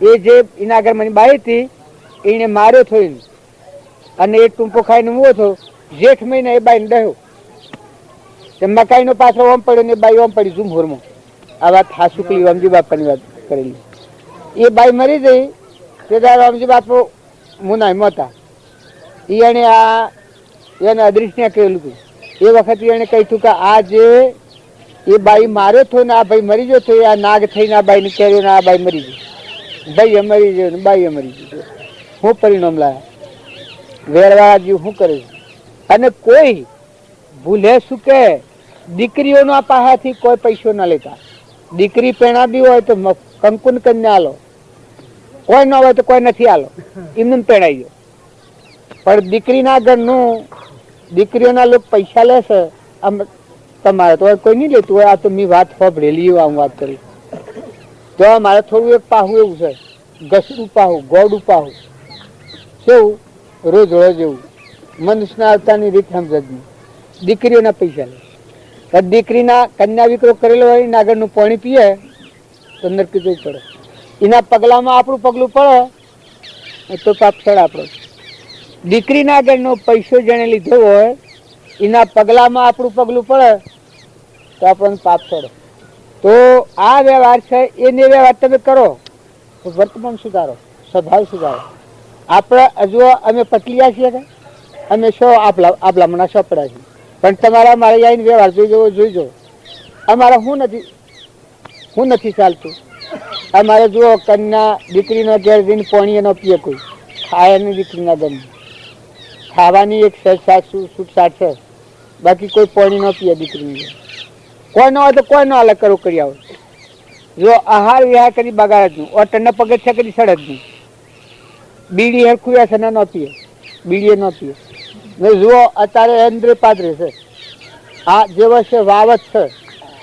એ જે એના આગળ મને બાઈ હતી એને માર્યો થયો અને એ ટૂંપો ખાઈને મુવો થયો જેઠ મહિના એ બાઈને દહ્યો મકાઈનો પાથરો ઓમ પડ્યો ને બાઈ ઓમ પડી ઝુમહોરમાં આ વાત હાસુકલી રામજી બાપાની વાત કરેલી એ બાઈ મરી ગઈ તે રામજી બાપુ મુના મોતા એને આ એને અદૃશ્ય કહેલું હતું એ વખતે એને કહ્યું કે આ જે એ બાઈ માર્યો થયો ને આ ભાઈ મરી ગયો તો આ નાગ થઈને આ બાઈને કહેર્યો ને આ બાઈ મરી ગઈ ભાઈએ મરી ગયો ને બાઈએ મરી ગયો શું પરિણામ લાયા વેરવા જેવું શું કરે અને કોઈ ભૂલે શું કે દીકરીઓના પાસેથી કોઈ પૈસો ના લેતા દીકરી પેણાવી હોય તો કંકુન કન્યા આલો કોઈ ન હોય તો કોઈ નથી આલો એમને પેણાઈ ગયો પણ દીકરીના ઘરનું દીકરીઓના લોકો પૈસા લેશે આમ તમારે તો કોઈ નહીં લેતું હોય આ તો મેં વાત સાંભળેલી હું વાત કરી તો મારે થોડું એક પાહું એવું છે ઘસડું પાહું ગોળું પાહું કેવું રોજ રોજ એવું મનુષ્યના આવતાની રીત સમજની દીકરીઓના પૈસા લે દીકરીના કન્યા વિકરો કરેલો હોય એના આગળનું પાણી પીએ તો નરકી જઈ પડે એના પગલામાં આપણું પગલું પડે તો પાપ છોડ આપણો દીકરીના આગળનો પૈસો જેને લીધો હોય એના પગલામાં આપણું પગલું પડે તો આપણને પાપ છોડે તો આ વ્યવહાર છે એને વ્યવહાર તમે કરો તો વર્તમાન સુધારો સ્વભાવ સુધારો આપણે હજુ અમે પતલિયા છીએ કે અમે શો આપલા મના સોપડા છીએ પણ તમારા મારે આવીને વ્યવહાર જોઈજો અમારે હું નથી ચાલતું અમારે જુઓ કન્યા દીકરીનો ઘેર જઈને પાણી એનો પીએ કોઈ ખાય નહીં દીકરીના ઘરની ખાવાની એક છૂટછાટ છે બાકી કોઈ પાણી ન પીએ દીકરીની કોઈ ન હોય તો કોઈ ન અલગ કરવું કરી આવો જો આહાર વિહાર કરી બગાડ જ નહીં ઓટરના પગથિયા કરી સડક નહીં બીડી હેરખુયા છે ને ન પીએ બીડીએ ન પીએ ને જુઓ અત્યારે એન્દ્રે પાદરે છે આ જે વર્ષે વાવત છે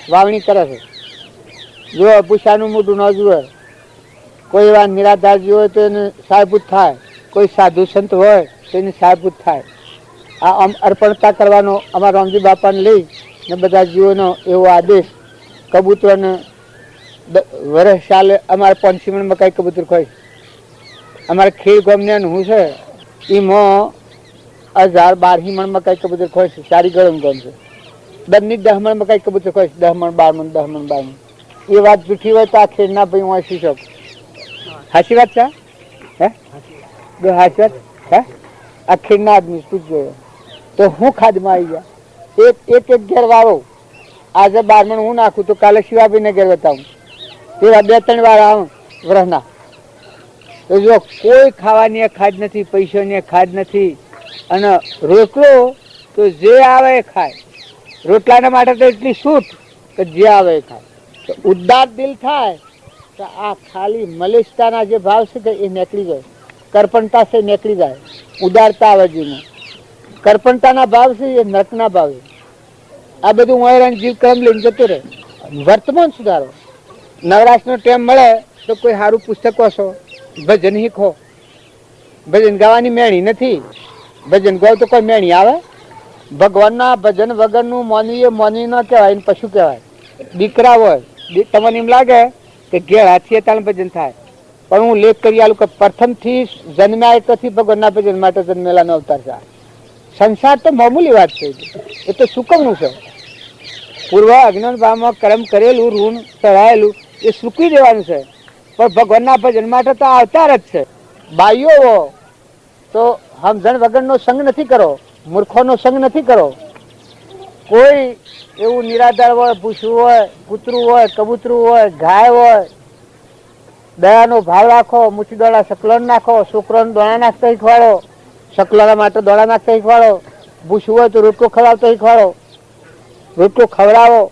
વાવણી કરે છે જો પૂછાનું મોઢું ન જુએ કોઈ એવા નિરાધારજી હોય તો એને સાહેબૂત થાય કોઈ સાધુ સંત હોય તો એને સાહેબૂત થાય આ અર્પણતા કરવાનો અમારા રામજી બાપાને લઈ ને બધા જીવોનો એવો આદેશ કબૂતરોને વર્ષ ચાલે અમારે 5 મણ મકાઈ કબૂતર ખોય અમારે ખેડ ગામને હું છે એમાં 1000-12 મણ મકાઈ કબૂતર ખોય છે સારી ગરમ ગામ છે દરની 10 મણ મકાઈ કબૂતર ખોય છે 10 મણ 12 મણ 10 મણ 12 મણ એ વાત જૂઠી હોય તો આ ખેડના ભાઈ હું શીશો સાચી વાત છે હે સાચી વાત હે આ ખેડના આદમી પૂછજો તો હું ખાદમાં આવી ગયા એક ઘેર વાવો આજે 12 મણ હું નાખું તો કાલે શિવાભાઈને ઘેર બતાવું તેવા 2-3 વાર આવું વ્રહના તો જો કોઈ ખાવાની ખાદ નથી પૈસાની ખાદ નથી અને રોટલો તો જે આવે એ ખાય રોટલાના માટે તો એટલી છૂટ કે જે આવે એ ખાય તો ઉદાર દિલ થાય તો આ ખાલી મલિષ્ઠતાના જે ભાવ છે એ નીકળી જાય કરપણતા છે નીકળી જાય ઉદારતા આવે જીવમાં કરપણતાના ભાવ છે એ નરકના ભાવ છે આ બધું વહેરાન જીવ ક્રમ લઈને જતું રહે વર્તમાન સુધારો નવરાશનો ટાઈમ મળે તો કોઈ સારું પુસ્તક વાંચો ભજન શીખો ભજન ગાવાની મેણી નથી ભજન ગાવ તો કોઈ મેણી આવે ભગવાનના ભજન વગરનું મોનવી ન કહેવાય પશુ કહેવાય દીકરા હોય તમને એમ લાગે કે ઘેર હાથીએ તાણ ભજન થાય પણ હું લેખ કરી આલું કે પ્રથમથી જન્મ્યા એટલથી ભગવાનના ભજન માટે જન્મેલાનો અવતાર છે સંસાર તો મામૂલી વાત છે એ તો સુકમનું છે પૂર્વ અજ્ઞાન ભાવમાં કર્મ કરેલું ઋણ ચઢાયેલું એ સૂકી દેવાનું છે પણ ભગવાનના ભજન માટે તો અવતાર જ છે બાઈઓ તો સમજણ વગરનો સંગ નથી કરો મૂર્ખોનો સંગ નથી કરો કોઈ એવું નિરાધાર હોય પૂછવું હોય કૂતરું હોય કબૂતરું હોય ગાય હોય દયાનો ભાવ રાખો મુઠ્ઠી દોડા સકલોન નાખો છોકરાને દોણા નાખતા શીખવાડો સકલોના માટે દોડા નાખતા શીખવાડો પૂછવું હોય તો રોટલો ખવડાવતા શીખવાડો રોટલો ખવડાવો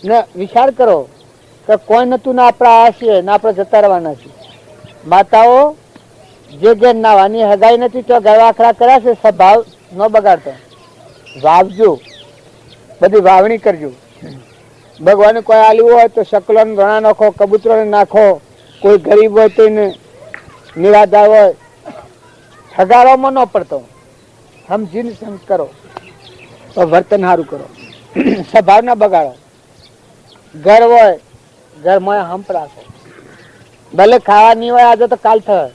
ને વિચાર કરો કે કોઈ નતું ને આપણે આ છીએ ને આપણે જતા રહેવાના છીએ માતાઓ જે ઘેર નાવાની હગાઈ નથી તો ગળવાખરા કર્યા છે સ્વભાવ ન બગાડતો વાવજો બધી વાવણી કરજો ભગવાને કોઈ આલ્યું હોય તો સકલોને ઘણા નાખો કબૂતરોને નાખો કોઈ ગરીબ હોય તો એને નિરાધાર હોય હગાડવામાં ન પડતો, સમજીને સંગ કરો તો વર્તન સારું કરો. સ્વભાવ ના બગાડો. ઘર હોય ઘરમાં હંપ રાખો. ભલે ખાવા નહીં હોય આજે તો કાલ થાય,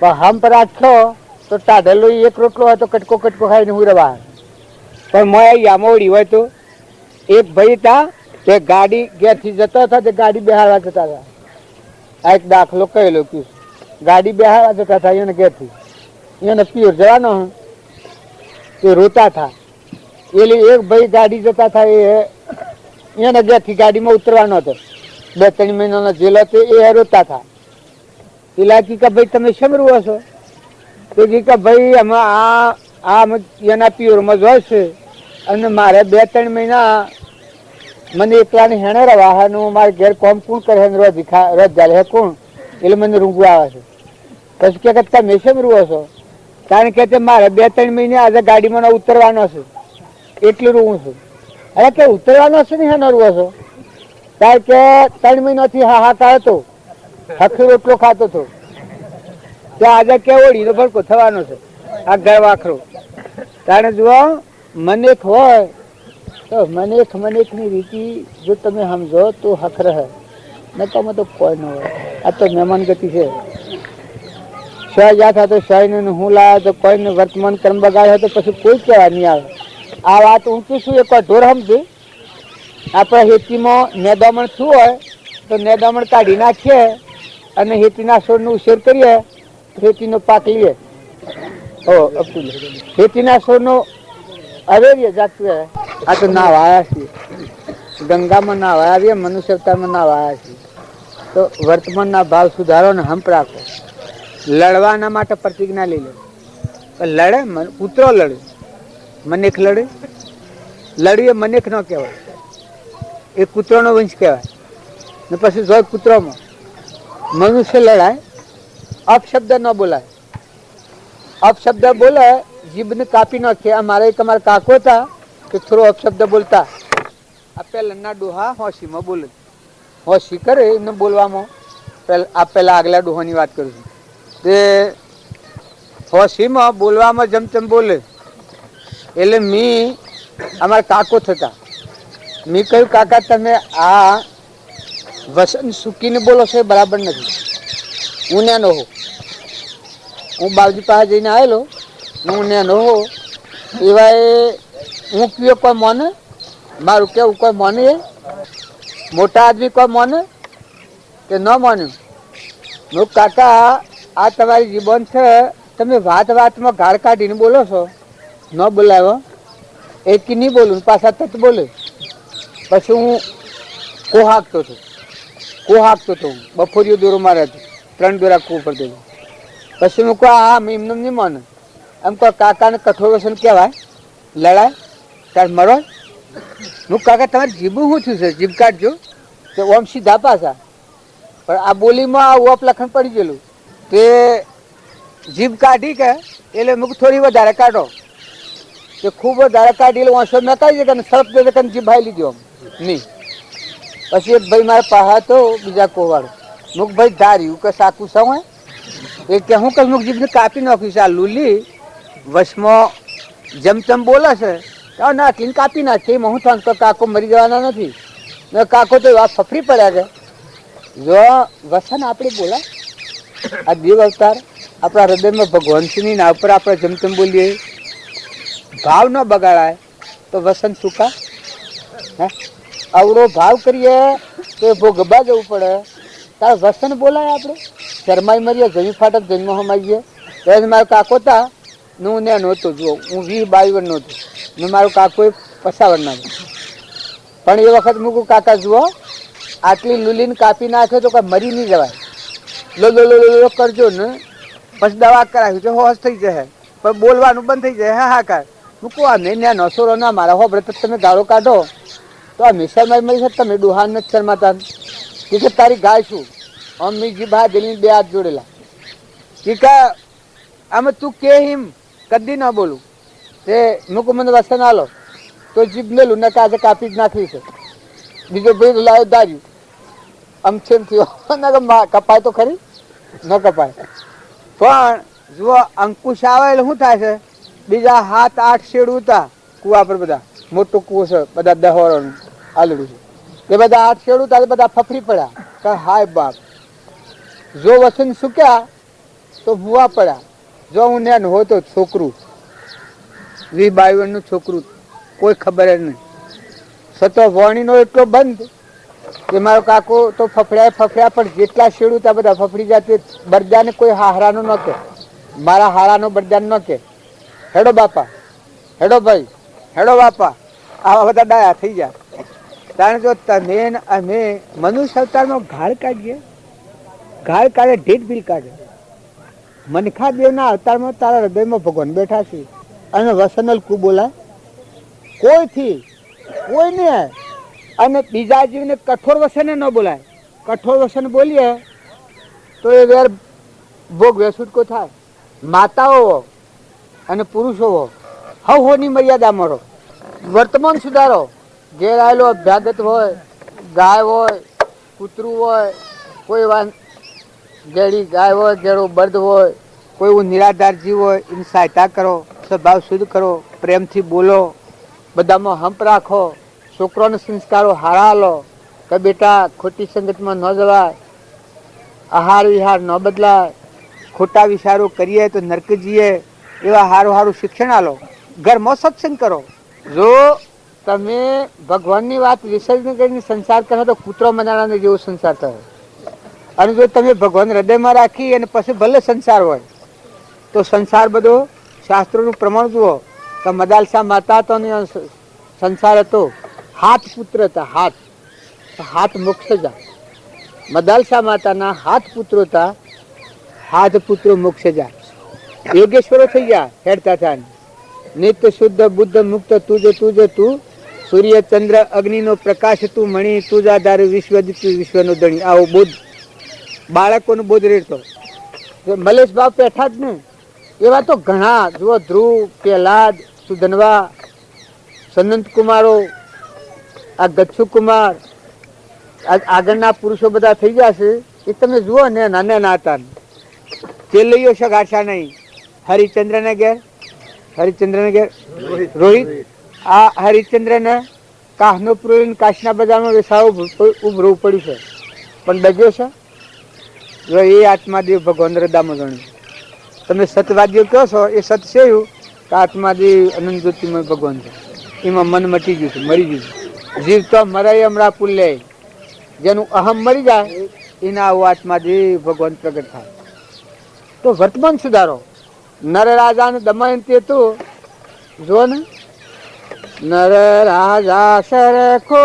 પણ હંપ રાખશો તો ટાઢેલો એક રોટલો હોય તો કટકો કટકો ખાઈને હું રવા. પણ મોય યામોડી હોય તો એક ભાઈ હતા તે ગાડી ઘેરથી જતો હતા, તે ગાડી બેહાડવા જતા હતા. આ એક દાખલો કહેલો કે ગાડી બેહાડવા જતા હતા એને ઘેરથી, એને પિયોર જવાનો તે રોતા હતા. એટલે એક ભાઈ ગાડી જતા હતા એને ઘેરથી ગાડીમાં ઉતરવાનો હતો. 2-3 મહિનાનો જેલ હતો એ રોતા હતા. પેલા કી કે ભાઈ તમે શેમ રૂવો છો? તો કી કે ભાઈ આમાં આ એના પિયોરમાં જ હોય છે અને મારે 2-3 મહિના મને એકલાને હેણે રવાવાનું, મારે ઘેર કોમ કોણ કરે રોજ ચાલે હે કોણ, એટલે મને રૂંગું આવે છે. પછી કે તમે શેમ રૂવો છો? કારણ કે મારે 2-3 મહિને આજે ગાડીમાં ઉતરવાનો છે એટલું રૂવું છું. અરે કે ઉતરવાનો છે ને હેનો રૂવો છો? કારણ કે 3 મહિનાથી હાહાકાર હતો, હખી રોટલો ખાતો હતો, ત્યાં આજે કેવડીનો ભડકો થવાનો છે. આ ઘર વાખરો તાણે જુઓ, મનેક હોય તો મનેકની રીતિ જો તમે સમજો તો હક રહે, નકામાં તો કોઈ ન હોય. આ તો મહેમાન ગતિ છે. શય યા તો શયને હું લાવ્યો તો કોઈને વર્તમાન કર્મ બગાડ્યો તો પછી કોઈ કહેવા નહીં આવે. આ વાત હું શું છું, એક વાર ઢોર સમજે. આપણે હેતીમાં નેદામણ થયું હોય તો નેદામણ કાઢી નાખીએ અને હેતીના છોડનું ઉછેર કરીએ, હેતીનો પાક લઈએ. હેતીના છોડનો અવેરીએ જાતું હોય. આ તો નાવ આવ્યા છીએ, ગંગામાં નાવ આવીએ, મનુષ્ય અવતારમાં નાવ આવ્યા છીએ. તો વર્તમાનના ભાવ સુધારો ને હંપ રાખો. લડવાના માટે પ્રતિજ્ઞા લઈ લો. લડે કૂતરો લડે, મનેક લડે. લડ્યું એ મનેક ન કહેવાય, એ કૂતરોનો વંશ કહેવાય. ને પછી જોય કૂતરોમાં મનુષ્ય લડાય, અપશબ્દ ન બોલાય. અપશબ્દ બોલે જીભને કાપી નાખે. અમારે એક અમારા કાકો હતા કે થોડો અપશબ્દ બોલતા. આ પહેલાના ડોહા હોશીમાં બોલે, હોશી કરે એમને બોલવામાં. આ પહેલા આગલા ડોહાની વાત કરું છું. તે હોશીમાં બોલવામાં જેમ તેમ બોલે. એટલે મી અમારા કાકો થતા, મેં કહ્યું કાકા તમે આ વસન સૂકીને બોલો છો એ બરાબર નથી. હું નેનો હો, હું બાવજી પાસે જઈને આવેલો, હું નેનો હો. એવા હું કયો કોઈ માને? મારું કેવું કોઈ માને? મોટા આદમી કોઈ માને કે ન માન્યું? હું કાકા આ તમારી જીવન છે, તમે વાત વાતમાં ગાળ કાઢીને બોલો છો. ન બોલાવો એક નહીં બોલું, પાછા તત બોલે. પછી હું કોહાકતો હતો. બફોરીઓ દોરો મારે હતો, 3 દોરા કૂ પર દેવું. પછી હું કહું હા એમને નહીં માને. એમ કહો કાકાને કઠોર વસન કહેવાય, લડાય ત્યારે મરો. હું કાકા તમારી જીભું શું થયું છે? જીભ કાઢજો તો ઓમ સીધા પાછા. પણ આ બોલીમાં આ ઓપ લખણ પડી ગયેલું તે જીભ કાઢી કે એટલે મૂક થોડી વધારે કાઢો. કે ખૂબ વધારે કાઢી વાંસો મેં કાઢી દે કે સળપ દે કે જીભ ભાઈ લીધો આમ નહીં. પછી એક ભાઈ મારા પાસે હતો બીજા કોવાળો, મુક ભાઈ ધાર્યું કે સાકું સૌ હે એ કે હું કઈ મુક જીભને કાપી નાખ્યું છે. આ લુલી વશમાં જેમ તેમ બોલે છે, નાખીને કાપી નાખી. એમાં હું થાય તો કાકો મરી જવાના નથી ને કાકો તો એવા ફફરી પડ્યા કે જો વસન આપણે બોલા. આ દેવ અવતાર આપણા હૃદયમાં ભગવાનશ્રીની ના ઉપર આપણે જેમ તેમ બોલીએ, ભાવ ન બગાડાય તો વસન ચૂકા. હે અવરો ભાવ કરીએ તો ભોગવા જવું પડે. તારે વસન બોલાય આપણે શરમાઈ મરીએ, જમી ફાટક જન્મ હમાઈએ. ત્યારે મારો કાકો હતા ને હું ને નહોતો, જુઓ હું 20-22 વર્ષનો હતો ને મારો કાકો 50 વર્ષના હતો. પણ એ વખત મૂકું કાકા જુઓ આટલી લુલીને કાપી નાખે તો કાંઈ મરી નહીં જવાય. લો કરજો ને પછી દવા કરાવી તો હોશ થઈ જશે, પણ બોલવાનું બંધ થઈ જાય. હાહાકાર મૂકું આ મેં ત્યાં નસોરો ના મારા હો બ્રત તમે ગાળો કાઢો તો આ મિસાઈ મારી મળી છે. તમે ડોહાન નથી શરમાતા કે તારી ગાય શું અમ્મીજી ભા દિલની 2 હાથ જોડેલા કે આમાં તું કે હિમ કદી ના બોલું તે મૂકું મને વસન આલો તો જીભ મેલું ને આજે કાપી જ નાખવી છે. બીજો ભાઈ લાવ્યો દાર્યું આમ છેમ થયો કપાય તો ખરી ન કપાય. પણ જુઓ અંકુશ આવે એટલે શું થાય છે, બીજા 7-8 શેડું હતા કુવા પર, બધા મોટો કુવો છે, બધા 10 વર્ષનું આલેલું છે, એ બધા 8 શેડું હતા, બધા ફફરી પડ્યા કે હાય બાપ. જો વસન સુક્યા તો ભૂવા પડ્યા. જો હું નેન હોય તો છોકરું 20-22 નું છોકરું, કોઈ ખબર જ નહીં. સતો વણીનો એટલો બંધ કે મારો કાકો તો ફફડ્યા પણ જેટલા શેડું ત્યાં બધા ફફડી જાય. બરદાને કોઈ હારાનો ન કે, મારા હારાનો બરદાન ન કે, હેડો બાપા, હેડો ભાઈ, હેડો બાપા, આવા બધા ડાયા થઈ જાય. કારણ જો તમે અમે મનુષ્ય અવતારમાં ઘાળ કાઢીએ, ઘાળ કાઢે ઢીટ ભીલ કાઢે. મનખા દેવના અવતારમાં તારા હૃદયમાં ભગવાન બેઠા છે અને વસનલ કુ બોલાય કોઈથી કોઈ નહીં. અને બીજા જીવને કઠોર વસને ન બોલાય. કઠોર વસન બોલીએ તો એ વેર ભોગ વેસુટકો થાય. માતાઓ અને પુરુષો હવની મર્યાદામાં રહો, વર્તમાન સુધારો. ઘેર આવેલો અભ્યાગત હોય, ગાય હોય, કૂતરું હોય, કોઈ ગેડી ગાય હોય, ગેડો બળદ હોય, કોઈ એવું નિરાધાર જીવ હોય, એની સહાયતા કરો, સ્વભાવ શુદ્ધ કરો, પ્રેમથી બોલો, બધામાં હંપ રાખો, છોકરાના સંસ્કારો હારા લો કે બેટા ખોટી સંગતમાં ન જવાય, આહાર વિહાર ન બદલાય, ખોટા વિચારો કરીએ તો નરક જઈએ, એવા સારું શિક્ષણ આલો. ઘરમાં સત્સંગ કરો. જો તમે ભગવાનની વાત વિસર્જન કરીને સંસાર કરો તો કૂતરો મનાણાને જેવો સંસાર થયો. અને જો તમે ભગવાન હૃદયમાં રાખી અને પછી ભલે સંસાર હોય તો સંસાર બધો શાસ્ત્રોનું પ્રમાણ જુઓ કે મદાલસા માતા તો સંસાર હતો, 7 પુત્ર હતા, 7 મોક્ષ જા. મદાલસા માતાના 7 પુત્રો હતા, 7 પુત્રો મોક્ષ જા. યોગેશ્વરો થઈ ગયા હેડતા હતા. નિત્ય શુદ્ધ બુદ્ધ મુક્ત તુજ તું, સૂર્ય ચંદ્ર અગ્નિનો પ્રકાશ તું, મણી તુજા ધારું વિશ્વનો ધણી. આવો બોધ બાળકોનો બોધ રેડતો. મલેશ બાપ પેઠા જ ને એવા તો ઘણા જુઓ, ધ્રુવ, પ્રહલાદ, સુધનવા, સનંત કુમારો, આ ગચ્છુ કુમાર, આગળના પુરુષો બધા થઈ ગયા છે. એ તમે જુઓ ને નાના હતા તે લઈઓ શગાશા નહીં. હરિચંદ્રને ઘેર રોહિત, આ હરિચંદ્રને કાહનો પુરી કાશના બજારમાં વેસાવો ઉભરવું પડ્યું છે, પણ ડગ્યો છે. જો એ આત્માદેવ ભગવાન હૃદયમાં ગણ્યું. તમે સતવાદીઓ કહો છો એ સત છે એવું કે આત્માદેવ અનંત જ્યોતિમય ભગવાન છે. એમાં મન મટી ગયું છે, મરી ગયું છે. જીવ તો મરાય હમણાં પુલ્લે, જેનું અહમ મરી જાય એના આવું આત્માદેવ ભગવાન પ્રગટ થાય. તો વર્તમાન સુધારો. નર રાજાને દમયંતી હતું, જો ને, નર રાજા સરખો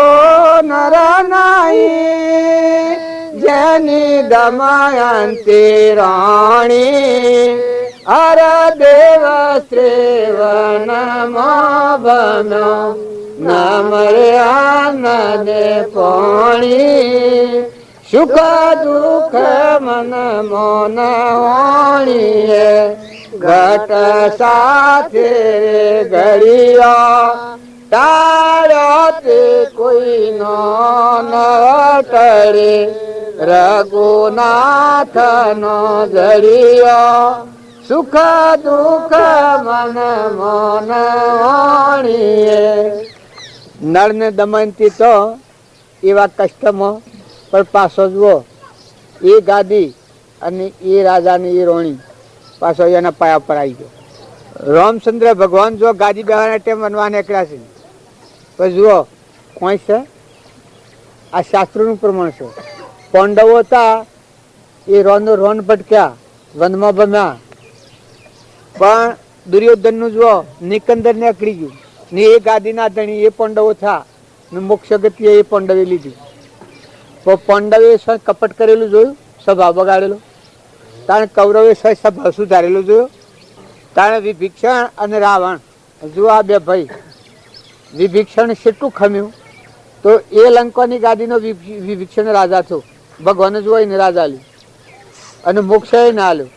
નર નાઈ, જેની દમયંતી રાણી, અર દેવ શ્રેવન ભમ્યો, નમર્યાનને પાણી, સુખ દુઃખ મન મોન વાણીએ, ઘટ સાથે ઘડિયા તાળ્યો તે કોઈ નો ટરે, રઘુનાથ નો જડિયો, સુખ દુઃખ મન મોન વાણીએ. નળ ને દમયંતી તો એવા કષ્ટમાં પણ પાછો જુઓ એ ગાદી અને એ રાજાની એ રોણી પાછો એના પાયા પર આવી ગયો. રામચંદ્ર ભગવાન જો ગાદી બેવાના ટાઈમ વનવા નીકળ્યા છે તો જુઓ કોઈ છે, આ શાસ્ત્રોનું પ્રમાણ છે. પાંડવો હતા એ રોન ભટક્યા, વનમાં ભમ્યા, પણ દુર્યોધનનું જુઓ નિકંદર ને અકડી ગયું ને એ ગાદીના ધણી એ પાંડવો થયા ને મોક્ષ ગતિ એ પાંડવે લીધી. તો પાંડવે કપટ કરેલું જોયું, સ્વભાવ બગાડેલો. તાણે કૌરવે સ્વભાવ સુધારેલો જોયો. તાણે વિભીક્ષણ અને રાવણ, જુઓ આ બે ભાઈ. વિભીક્ષણ કેટલું ખમ્યું તો એ લંકાની ગાદીનો વિભીક્ષણ રાજા થયો. ભગવાને જોઈને રાજા લ્યો અને મોક્ષ ના આલ્યો.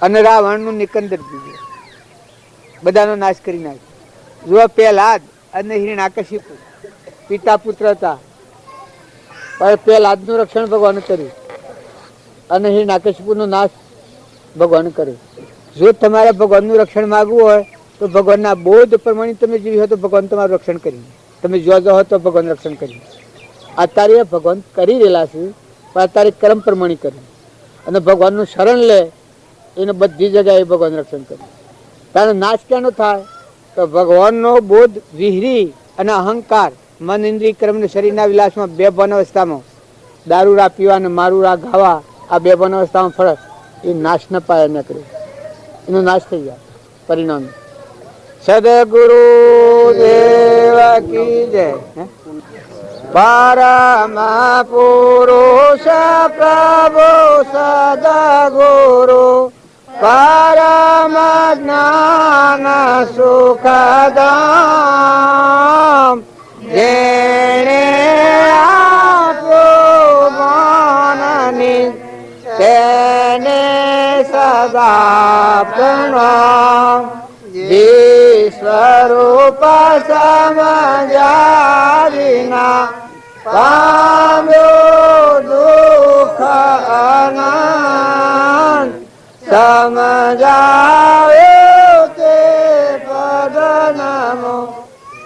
અને રાવણનું નિકંદર દીધું, બધાનો નાશ કરી નાખ્યો. જુઓ પ્રહલાદ અને હિરણ્યાકશિપુ પિતા પુત્ર હતા, પણ પ્રહલાદનું રક્ષણ ભગવાને કર્યું અને હિરણ્યાકશિપુનો નાશ ભગવાને કર્યો. જો તમારે ભગવાનનું રક્ષણ માગવું હોય તો ભગવાનના બોધ પ્રમાણે તમે જીવી હોય તો ભગવાન તમારું રક્ષણ કરી, તમે જો હો તો ભગવાન રક્ષણ કરી. અત્યારે ભગવાન કરી રહેલા છે પણ અત્યારે કર્મ પ્રમાણે કર્યું અને ભગવાનનું શરણ લે એને બધી જગ્યાએ ભગવાન રક્ષણ કરે. તારો નાશ ક્યાંનો થાય તો ભગવાનનો બોધ વિહરી અને અહંકાર મન ઇન્દ્રિય કર્મ અને શરીરના વિલાસમાં બે ભાન અવસ્થામાં દારૂરા પીવા અને મારુરા ગાવા આ બે ભાન અવસ્થામાં ફરક એ નાશ ન પાય એમને કર્યું, એનો નાશ થઈ જાય પરિણામ. સદગુરુ દેવ કી જય. પરમ પુરુષ પ્રભુ સદગુરુ પરમ જ્ઞાન સુખધામ જેણે આપ્યું જ્ઞાનની તેને સદા પ્રણામ. સ્વરૂપ સમજ્યા વિના પામ્યો દુઃખ અનંત સમજાવ્યો તે પદ નમો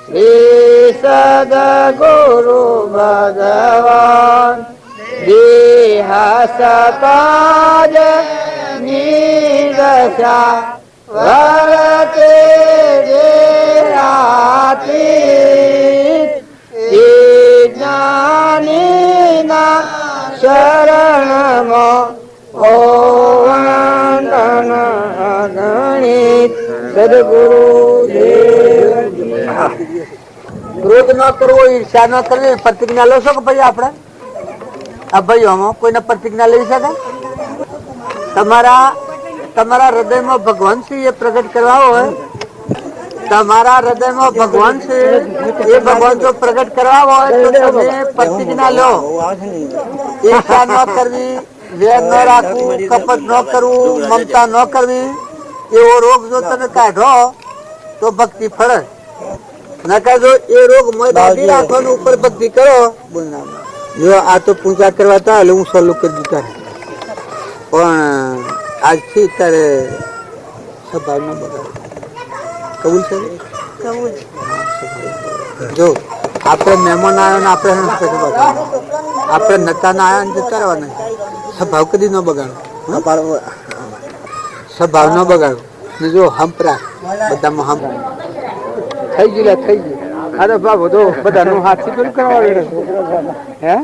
શ્રી સદગુરુ ભગવાન દેહસતા જ નિદશા વરતે જ્ઞાનીના શરણમાં ઓવંદન અગણિત સદગુરુ દેવ. ક્રોધ ન કરવો, ઈર્ષા ન કરવી. પ્રતિજ્ઞા લો છો કે ભાઈ આપણે આ ભાઈઓમાં કોઈને પ્રતિજ્ઞા લઈ શકે? તમારા હૃદયમાં ભગવાન શ્રી એ પ્રગટ કરવા હોય, તમારા હૃદયમાં ભગવાન શ્રી એ ભગવાન જો પ્રગટ કરવા હોય તો તમે પ્રતિજ્ઞા લો. ઈર્ષા ન કરવી, વેર ન રાખવું, કપટ ન કરવું, મમતા ન કરવી. એવો રોગ જો તમે કાઢો તો ભક્તિ ફળે. નકર જો એ રોગ દાબી રાખવાનો ઉપર ભક્તિ કરો, જો આ તો પૂજા કરવા હતા એટલે હું સલું કરી દીધા, પણ આજથી તારે સ્વભાવ ન બગાડ. કબૂલ છે? જો આપણે મહેમાન આવ્યા ને આપણે નતા ના આવ્યા ને જતા રહેવાના. સ્વભાવ કદી ન બગાડો, સ્વભાવ ન બગાડો. જો હંપ રાખ, બધામાં હંપ થઈ ગયું થઈ ગયું. અરે બાબુ તો બધાનું હાથથી પેલું કરવા હે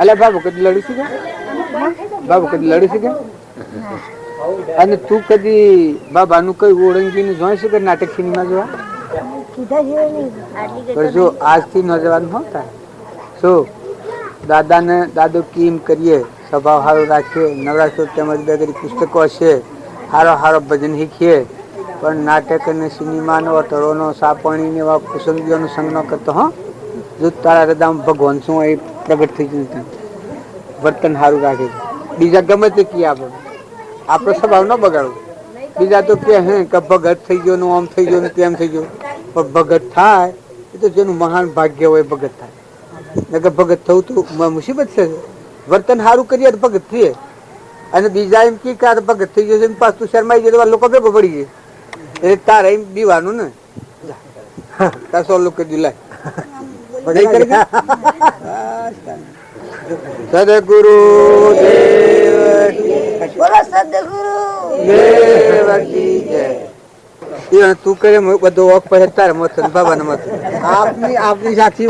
અલે બાબુ કદી લડી શકે? બાબુ કદી લડી શકે? અને તું કદી બાબાનું કઈ ઓળંગીને જોઈ શકે નાટક સિનેમા જોવા? જો આજથી ન જવાનું હોતા શું દાદો કેમ કરીએ, સ્વભાવ સારો રાખીએ, નવરાત્રો તેમજ બેગરી પુસ્તકો હશે, હારો ભજન શીખીએ, પણ નાટક અને સિનેમાનો અટળોનો સાપણી એવા કુસંગીઓનો સંગ ન કરતો. હો જો તારા હૃદયમાં ભગવાન શું એ પ્રગટ થઈ ગયું, વર્તન સારું રાખે. બીજા ગમે તે કહે આપણો સ્વભાવ ન બગાડવો. બીજા તો કે હે કે ભગત થઈ ગયો ને આમ થઈ ગયો ને તેમ થઈ ગયો, પણ ભગત થાય એ તો જેનું મહાન ભાગ્ય હોય ભગત થાય. નકર ભગત થવું તો મુસીબત છે. વર્તન સારું કરીએ તો ભગત થઈએ, અને બીજા એમ કે ભગત થઈ ગયો છે પાછું શરમાઈ ગયો તો લોકો ભેગો પડી ગયો એટલે તારે એમ દીવાનું ને તાર સો લોકો દિલાય. સદગુરુ દેવ તું કરે બધો ઓફ પડે તારે મત બાબા ને મત આપની સાથી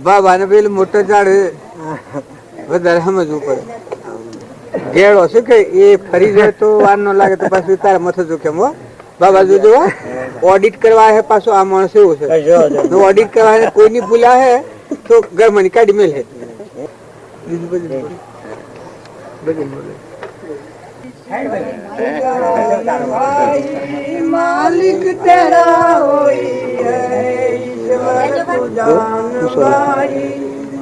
બાબા ને પેલું મોટો ઝાડ વધારે સમજવું પડે. ઘેડો શું કે એ ફરી જાય તો વાર ન લાગે તો પાછું તારે મથે જોખેમ. હો બાબા જોજો ઓડિટ કરવા હે પાછું આ માણસ એવું છે ઓડિટ કરવા કોઈની ભૂલા હે તો ગરમની કાઢી મેલ હે. માલિક તેરા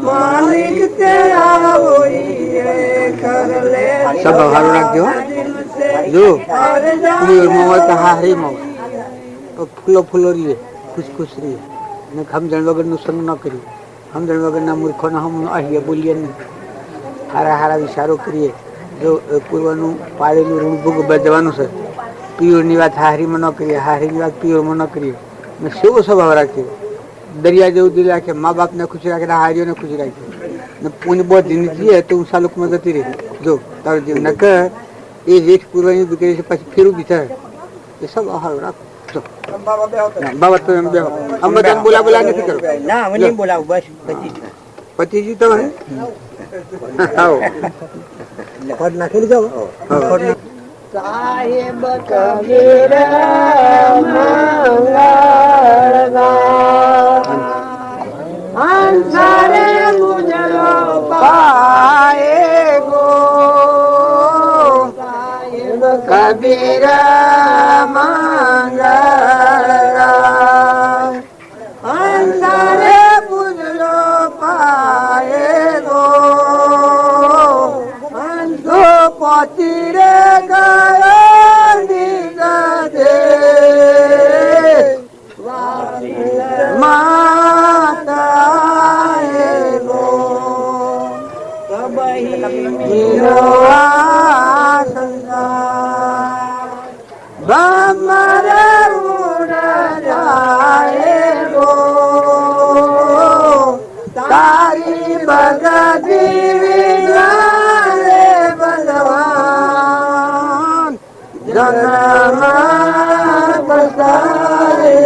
માલિક તેરા સ્વભાવ સારું રાખજો. જો હારીમાં ફૂલો રહીએ, ખુશ રહીએ, અને સમજણ વગરનું સંગ ન કરીએ, સમજણ વગરના મૂર્ખોના હમ આહીએ બોલીએ નહીં, હારા વિચારો કરીએ, જો પૂર્વનું પાડેલું ઋણ ભોગવવા જવાનું છે. પિયુરની વાત હારીમાં ન કરીએ, હારીની વાત પિયુરમાં ન કરીએ. ને સેવો સ્વભાવ રાખીએ, દરિયા જેવું દિલ રાખે, મા બાપને ખુશી રાખે, હારીઓને ખુશી રાખે. ને પૂન બહુ જિંદગી તો ઊંચા લોકમાં જતી રહી. જો તારું જીવ નકર એ વેઠ પૂર્વની દીકરી છે, પછી ફેરું બી થાય. એ સબ હારું રાખો. બાબા તો એમ બેહો. અમે તમે બોલા નથી કરો. ના હું નહીં બોલાવું, બસ પતિજી તમે આવો ખોટ નાખી જાઓ. સાહેબ કબીર અંસારે મુજરો પાએ ગો સાહેબ કબીર અંસારે મુજરો પાએ ગો અંધો પહોંચી રે ગયા દે માતાએ ગો કબહી સંસાર ભમરે ઉડ જાય ગો તારી ભગતી વિનારે ભગવાન જન્મ બસારે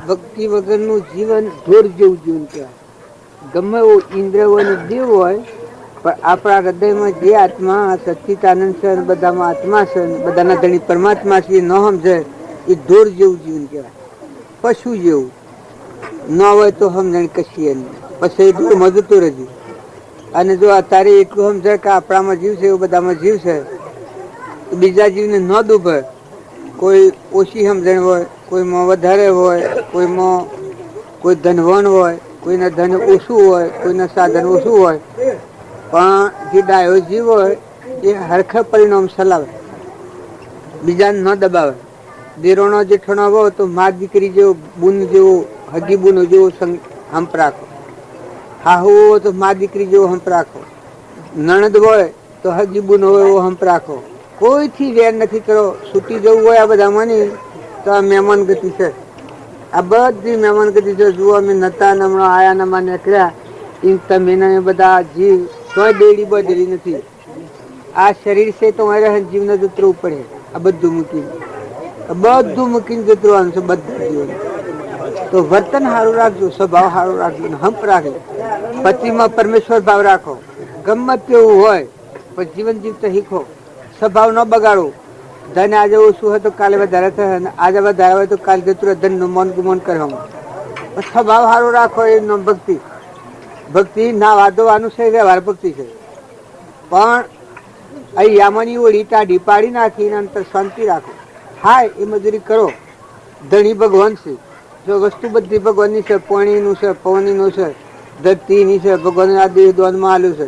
ભક્તિ વગરનું જીવન ઢોર જેવું જીવન કહેવાય. ગમે એવો ઇન્દ્ર હોય ને દેવ હોય, પણ આપણા હૃદયમાં જે આત્મા સચ્ચિદાનંદ છે, બધામાં આત્મા છે, બધાના ધણી પરમાત્મા છે, એ ન સમજે એ ઢોર જેવું જીવન કહેવાય, પશુ જેવું. ન હોય તો સમજણ કશી નહીં, પછી એટલું મજતું રહેજું. અને જો અત્યારે એટલું સમજે કે આપણામાં જીવ છે, એવું બધામાં જીવ છે, બીજા જીવને ન દુભે. કોઈ ઓછી સમજણ હોય, કોઈમાં વધારે હોય, કોઈમાં કોઈ ધનવાન હોય, કોઈના ધન ઓછું હોય, કોઈના સાધન ઓછું હોય, પણ જે ડાયો જીવ હોય એ હરખા પરિણામ ચલાવે, બીજાને ન દબાવે. દેરોનો જેઠાણો હોય તો મા દીકરી જેવો, બુન જેવો, હગી બુનો જેવો હંપ રાખો. હાહુ હોય તો મા દીકરી જેવો હંપ રાખો. નણદ હોય તો હગી બુન હોય એવો હંપ રાખો. કોઈથી વેર નથી કરો. છૂટી જવું હોય આ બધામાં નહીં તો આ મહેમાન ગતિ છે. આ બધી મહેમાન ગતિ છે. જુઓ અમે નતા હમણાં આયા ને માં નીકળ્યા એમ તમે બધા જીવ તોય દેડી બદેડી નથી. આ શરીર છે તો મારે જીવને જતરવું પડે. આ બધું મૂકીને જતરવાનું છે બધા જીવન. તો વર્તન સારું રાખજો, સ્વભાવ સારું રાખજો, હંપ રાખજો. પતિમાં પરમેશ્વર ભાવ રાખો. ગમે તેવું હોય પણ જીવન જીવતા શીખો. સ્વભાવ ન બગાડો. ધન આજે ઓછું હોય તો કાલે વધારે થાય, આજે વધારે હોય તો કાલે જતું ધન નું મન ગુમન કરવામાં. સ્વભાવ સારો રાખો. એ ભક્તિ ભક્તિ ના વાદવાનું છે, વ્યવહાર ભક્તિ છે. પણ અહીં યામની ઓળી ટાઢી પાડી નાખીને અંતર શાંતિ રાખો. હાય એ મજૂરી કરો. ધણી ભગવાન છે. જો વસ્તુ બધી ભગવાનની છે, પાણીનું છે, પવનીનું છે, ધરતીની છે, ભગવાન આ દેહ દ્વાનમાં આલ્યું છે.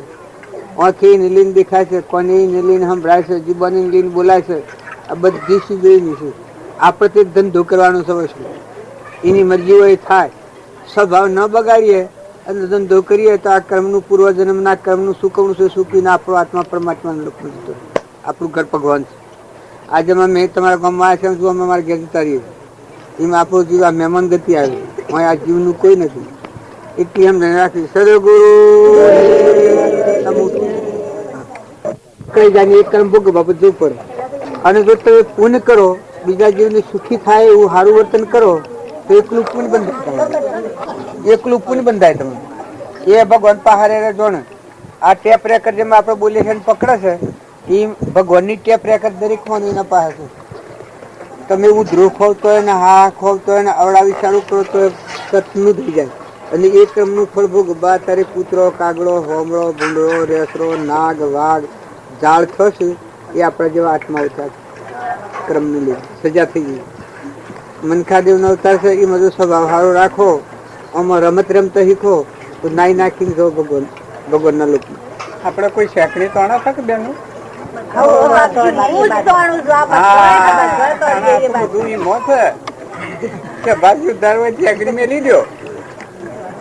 આંખી નીલીન દેખાય છે, કોની નીલીન સંભળાય છે, જીબાની નીલીન બોલાય છે. આ બધી સીધીની છે. આપણે તે ધંધો કરવાનો છે વસ્તુ. એની મરજી હોય થાય. સ્વભાવ ન બગાડીએ અને ધંધો કરીએ તો આ કર્મનું પૂર્વજન્મના કર્મનું સુકવણું છે, સુકીને આપણો આત્મા પરમાત્માનો લોકો જતો. આપણું ઘર ભગવાન છે. આજે મેં તમારા ગામમાં આવ્યા છે, અમે મારા ઘેર જતા રહીએ. એમાં આપણું જીવ આ મહેમાન ગતિ આવી. આ જીવનું કોઈ નથી. એટલી એમ રાખી સદગુરુ કઈ જાણી એક કર્મ ભોગ બાબત જવું પડે. અને જો તમે પુણ્ય કરો, બીજા જીવને સુખી થાય એવું સારું વર્તન કરો તો એકલું પુણ્ય બંધાય. એકલું પુણ્ય બંધાય. તમે એ ભગવાન પહાડે જોણે આ ટેપ રેકર્ડ જેમાં આપણે બોલીએ છીએ પકડે છે, એ ભગવાનની ટેપ રેકર્ડ દરેક માં એના પાસે છે. તમે ઉધરું ખોવતો હોય ને હા ખોવતો હોય ને અવડાવી સારું કરો તો સતનું થઈ જાય. અને એ ક્રમનું ફળ ભોગવવા તારે કૂતરો, કાગડો, હોમળો, ભૂંડરો, રેસરો, નાગ, વાઘ, ઝાડ થશે. એ આપણા જેવા આત્મા અવતાર ક્રમની લીધે સજા થઈ ગઈ. મનખાદેવનો અવતાર છે. એ બધો સ્વભાવ સારો રાખો. આમાં રમત રમતા શીખો તો નાઈ નાખીને જો ભગવાનના લોકો. આપણે કોઈ શેકડી તોણા છે કે બેનું?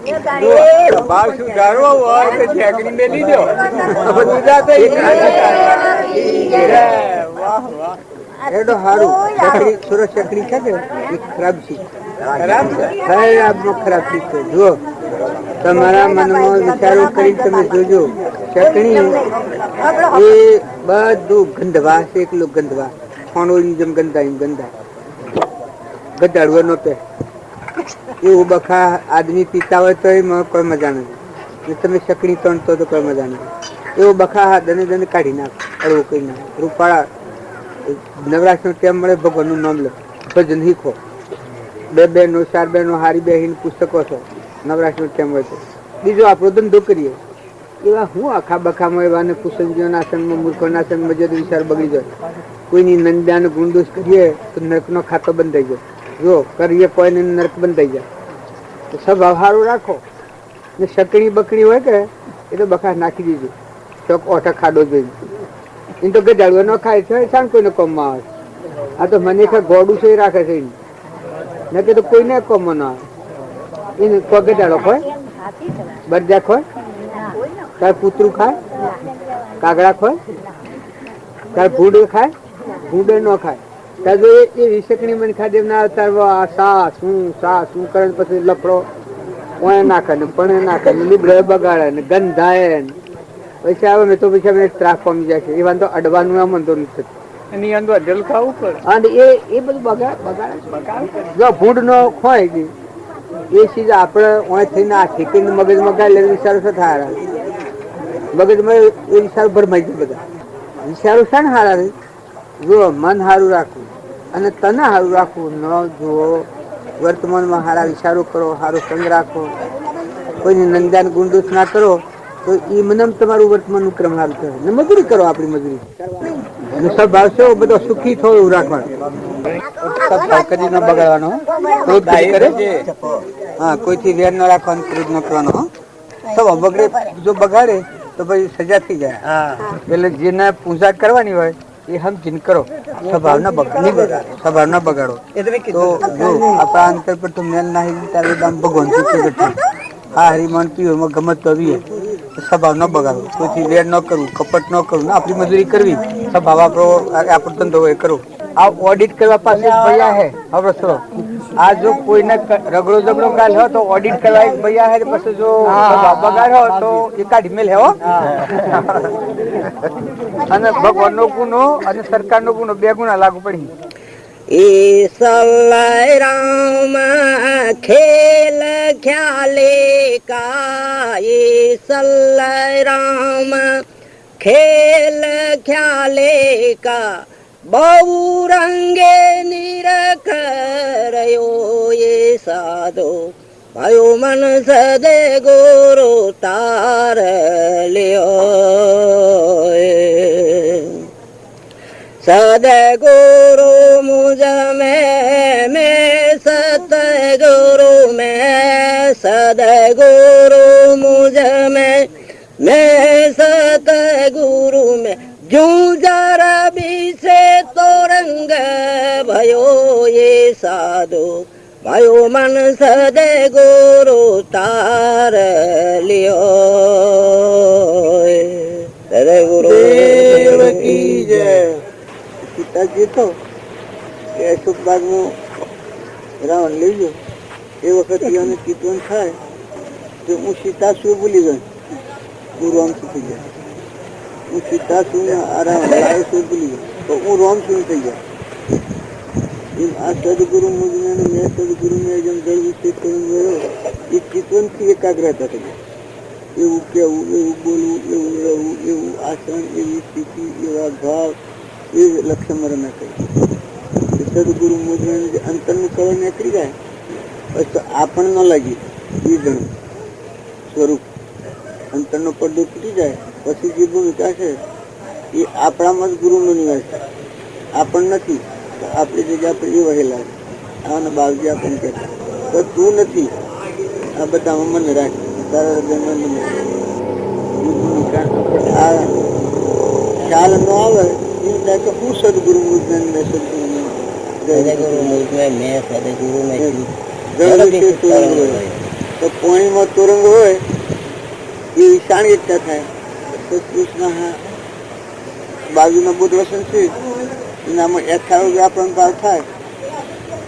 ભાવ શું ધારવો હોય તો ઠેકડી મેલી દો બધું જાતે વાહ વાહ એડો હારું ચકડી સુરત ચકડી છે ને એ ખરાબ છે ખરાબ છે જો તમારા મનમાં વિચારો કરી તમે જોજો ચકડી એ બધું ગંધવાસ એકલું ગંધવાસ છોણોની જેમ ગંધાય ગધાડવો નો પે એવું બખા આદમી પીતા હોય તો એમાં કોઈ મજા નથી તમે ચકડી તણતો તો કોઈ મજા નથી એવું બખા દને કાઢી નાખ અડવું કરી નાખ રૂપાળા નવરાશ નો ટેમ મળે ભગવાનનું નામ લો ભજન શીખો બે બહેનો 4 બહેનો હારી બેહીને પુસ્તકો છો નવરાશ નો ટેમ હોય તો બીજો આપણો ધંધો કરીએ એવા હું આખા બખામાં એવા ને કુસંજીઓના આસનમાં મૂર્ખોના આસનમાં જતો વિચાર બગડી જાય કોઈની નંદાને ગુંડુસ કરીએ તો નર્કનો ખાતો બંધ થઈ જાય જો કરીએ કોઈને નર્ક બંધ થઈ જાય તો સ્વભાવ સારું રાખો ને શકણી બકડી હોય કે એ તો બખા નાખી દીધું ચોક ઓઠા ખાડો જોઈ એ તો ગજાડવા ન ખાય છે શાન કોઈને કોમમાં આવે આ તો મને ગોડું છે એ રાખે છે ન કે તો કોઈને કોમમાં ન આવે એને કોઈ ગજાડો ખોય બરજા ખોય તાર કૂતરું ખાય કાગડા ખોય તાર ભૂંડ ખાય ભૂંડે ન ખાય તાર જો એ વિશેકણી મને ખાધે ના અવતાર સા શું કરે પછી લફડો ઓય નાખે ને પણ નાખે ને લીબડે બગાડે ને ગંધાય ને પછી આવે ને તો પછી અમે ત્રાસ પામી જાય છે એ વાંધો અડવાનું આમ વાંધો નથી એની અંદર અડલ ખાવું પડે અને એ બધું બગાડે જો ભૂંડ નો ખોય એ ચીજ આપણે ઓય થઈને આ ઠેકીને મગજમાં ગાય એટલે વિચારો શું થાય મગજમાં એ વિચારો ભરમાઈ જાય બધા વિચારો છે ને હારા રે જો મન સારું રાખવું અને તને સારું રાખવું ન જુઓ વર્તમાનમાં સારા વિચારો કરો સારો સંગ રાખો કોઈની નંદાન ગુંડુસ ના કરો તો એ મને તમારું વર્તમાનનું ક્રમ સારું કરે ને મજૂરી કરો આપણી મજૂરી સ્વભાવ છે બધો સુખી થયો એવું રાખવાનું સ્વભાવ કદી ન બગાડવાનો ક્રોધ કરે હા કોઈથી વેર ન રાખવાનો ક્રોધ ન કરવાનો સ્વભાવ બગડે જો બગાડે તો પછી સજા થઈ જાય એટલે જેને પૂજા કરવાની હોય એ સમજીને કરો સ્વભાવ ન બગાડો તો જો આપણા અંતર પર તો મેલ નાખી ત્યારે ભગવાન હા હરિમાન પીવું એમાં ગમત તો આવીએ સ્વભાવ ન બગાડો કોઈથી વેર ન કરવું કપટ ન કરવું ને આપણી મજૂરી કરવી સ્વભાવ આપણો ધંધો હોય કરો આ ઓડિટ કરવા પાસે ભૈયા હે હવે સરો આ જો કોઈને રગડો ઝગડો ગાલ હોય તો ઓડિટ કરવા એક ભૈયા હે પછી જો બગાડ હોય તો એ કાઢી મેલ હે હો અને ભગવાનનો ગુનો અને સરકારનો ગુનો 2 ગુના લાગુ પડી એ સલ્લાય રામ ખેલ ખ્યાલે કા એ સલ્લાય રામ ખેલ ખ્યાલે કા બહુ રંગે નિરખરયો એ સાધો ભાયો મન સદે ગુરુ તાર લ્યો સદગુરુ મુझ में सतगुरु में सदगुरु मुझ में सतगुरु में जूझर भी से तो रंग भयो ये साधु भयो मन सदगुरु तार लियो सदगुरु દેવ કી જય પિતાજી તો કે અશોકબાગનું રાવણ લઈ ગયો એ વખત એને ચિતવન થાય તો હું સીતાસુર ભૂલી ગયો હું રોમસુ થઈ ગયા હું સીતાસુર આ રાવણ લાયસુર ભૂલી ગયો તો હું રોમસુ થઈ ગયા આ સદગુરુ મુજને મેં સદગુરુને જેમ જળ વિશે કર્યો એ ચિતવનથી એકાગ્રતા થઈ ગઈ એવું કહેવું એવું બોલવું એવું રહેવું એવું આચરણ એવી સ્થિતિ એવા ભાવ એ લક્ષ્ય મરણ કરી સદગુરુ મુદ્રણ જે અંતરનું કવર નીકળી જાય બસ તો આપણ ન લાગી એ ગણું સ્વરૂપ અંતરનો પડદો તૂટી જાય પછી જે ભૂમિકા છે એ આપણામાં જ ગુરુનો નિવાસ છે આપણ નથી તો આપણી જગ્યા પર એ વહેલા છે આના બાવજી આપણને કહેતા તો તું નથી આ બધામાં મન રાખ તારા હૃદયમાં આ ખ્યાલ ન આવે એ તો હું સદગુરુ મુજન મેં સદગુરુ સદગુરુ મુझ में मैं सदगुरु में તો પોણીમાં તોરંગ હોય એવી શાણિકતા થાય. સત્પુરુષના બાજુના બુદ્ધ વસન છે એનામાં યથાર્થ વ્યાપરણ ભાવ થાય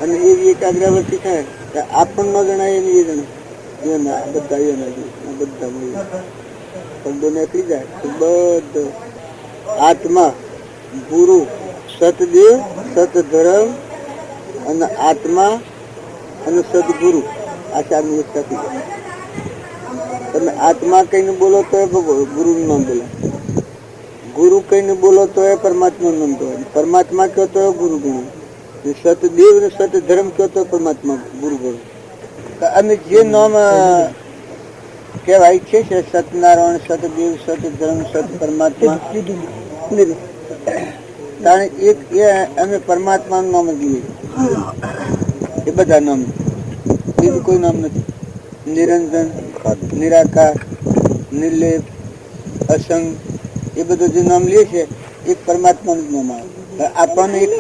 અને એવી એકાગ્રવૃત્તિ થાય તો આપણને ન જણાય એની એ જણાય બધા શબ્દો નીકળી જાય તો બધો આત્મા ગુરુ સતદેવ સતધર્મ અને આત્મા અને સદગુરુ આ ચારની એકતા થઈ જાય. તમે આત્મા કહીને બોલો તો એ ગુરુનું નામ બોલો, ગુરુ કહીને બોલો તો એ પરમાત્માનું નામ કહેવાય, પરમાત્મા કહો તો ગુરુ ગણો, સતદેવ ને સતધર્મ કહો તો પરમાત્મા ગુરુ ગણો. અમે જે નામ કહેવાય છે સતનારાયણ સતદેવ સતધર્મ સત પરમાત્મા એક એ અમે પરમાત્માનું નામ જ લઈએ. એ બધા નામ, બીજું કોઈ નામ નથી. નિરંજન, નિરાકાર, નિર્લેપ, અસંગ એ બધું જે નામ લે છે એ પરમાત્માનું જ નામ આવે. આપણને એક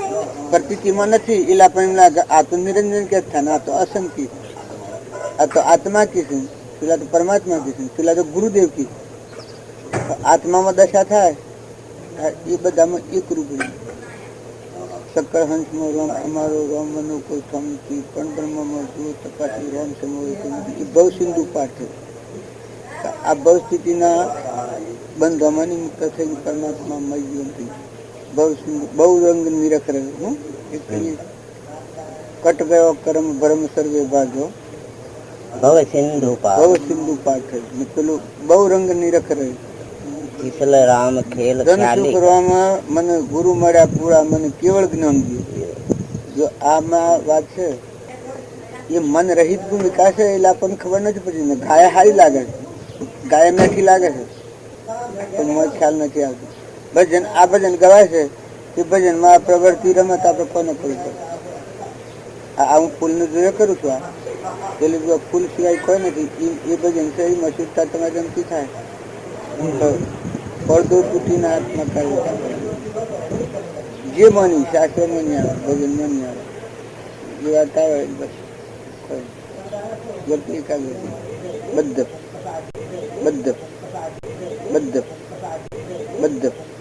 પ્રતીતિમાં નથી એટલે આપણને એમ લાગે આ તો નિરંજન કે થાય, આ તો અસંગ કી, આ તો આત્મા કી છે, પેલા તો પરમાત્મા કી છે, પેલા તો ગુરુદેવ કી. આત્મામાં દશા થાય એ બધામાં એક રૂપ. શક્કર હંસમાં રામ અમારો રામ મનો કોઈ સ્વામી પણ બ્રહ્મમાં જુઓ તપાસી રામ સમય એ બહુ સિંધુ પાઠ છે. આ બહુ સ્થિતિના બંધોમાંની મુક્ત થઈ પરમાત્મા મય જીવન થઈ બહુ સિંધુ બહુ રંગ નિરખ રહ્યું. કટ ગયો કર્મ ભરમ સર્વે ભાગ્યો ભવ સિંધુ બહુ સિંધુ પાઠ છે. પેલું બહુ રંગ નિરખ રહ્યું. ઈસલ રામ ખેલ ધન શું કરવામાં મને ગુરુ મળ્યા પૂરા, મને કેવળ જ્ઞાન દીધું. જો આમાં વાત છે એ મન રહિત ભૂમિકા છે એટલે આપણને ખબર નથી પડતી ને. ગાય હારી લાગે છે, ગાય મેઠી લાગે છે પણ મને ખ્યાલ નથી આવતો. ભજન આ ભજન ગવાય છે એ ભજનમાં પ્રવૃત્તિ રમત આપણે કોને કરવું પડે. આ હું ફૂલને જોયો કરું છું. આ પેલું જો ફૂલ સિવાય કોઈ નથી એ ભજન છે એ મસૂરતા તમારે રમતી થાય. પડદો તૂટીને હાથમાં કાઢી જે માની શાસ્ત્રમાં નહીં આવે, ભજનમાં નહીં આવે. જે વાત આવે બસ વ્યક્તિ એકાગ્ર બધે બધે બધે બધે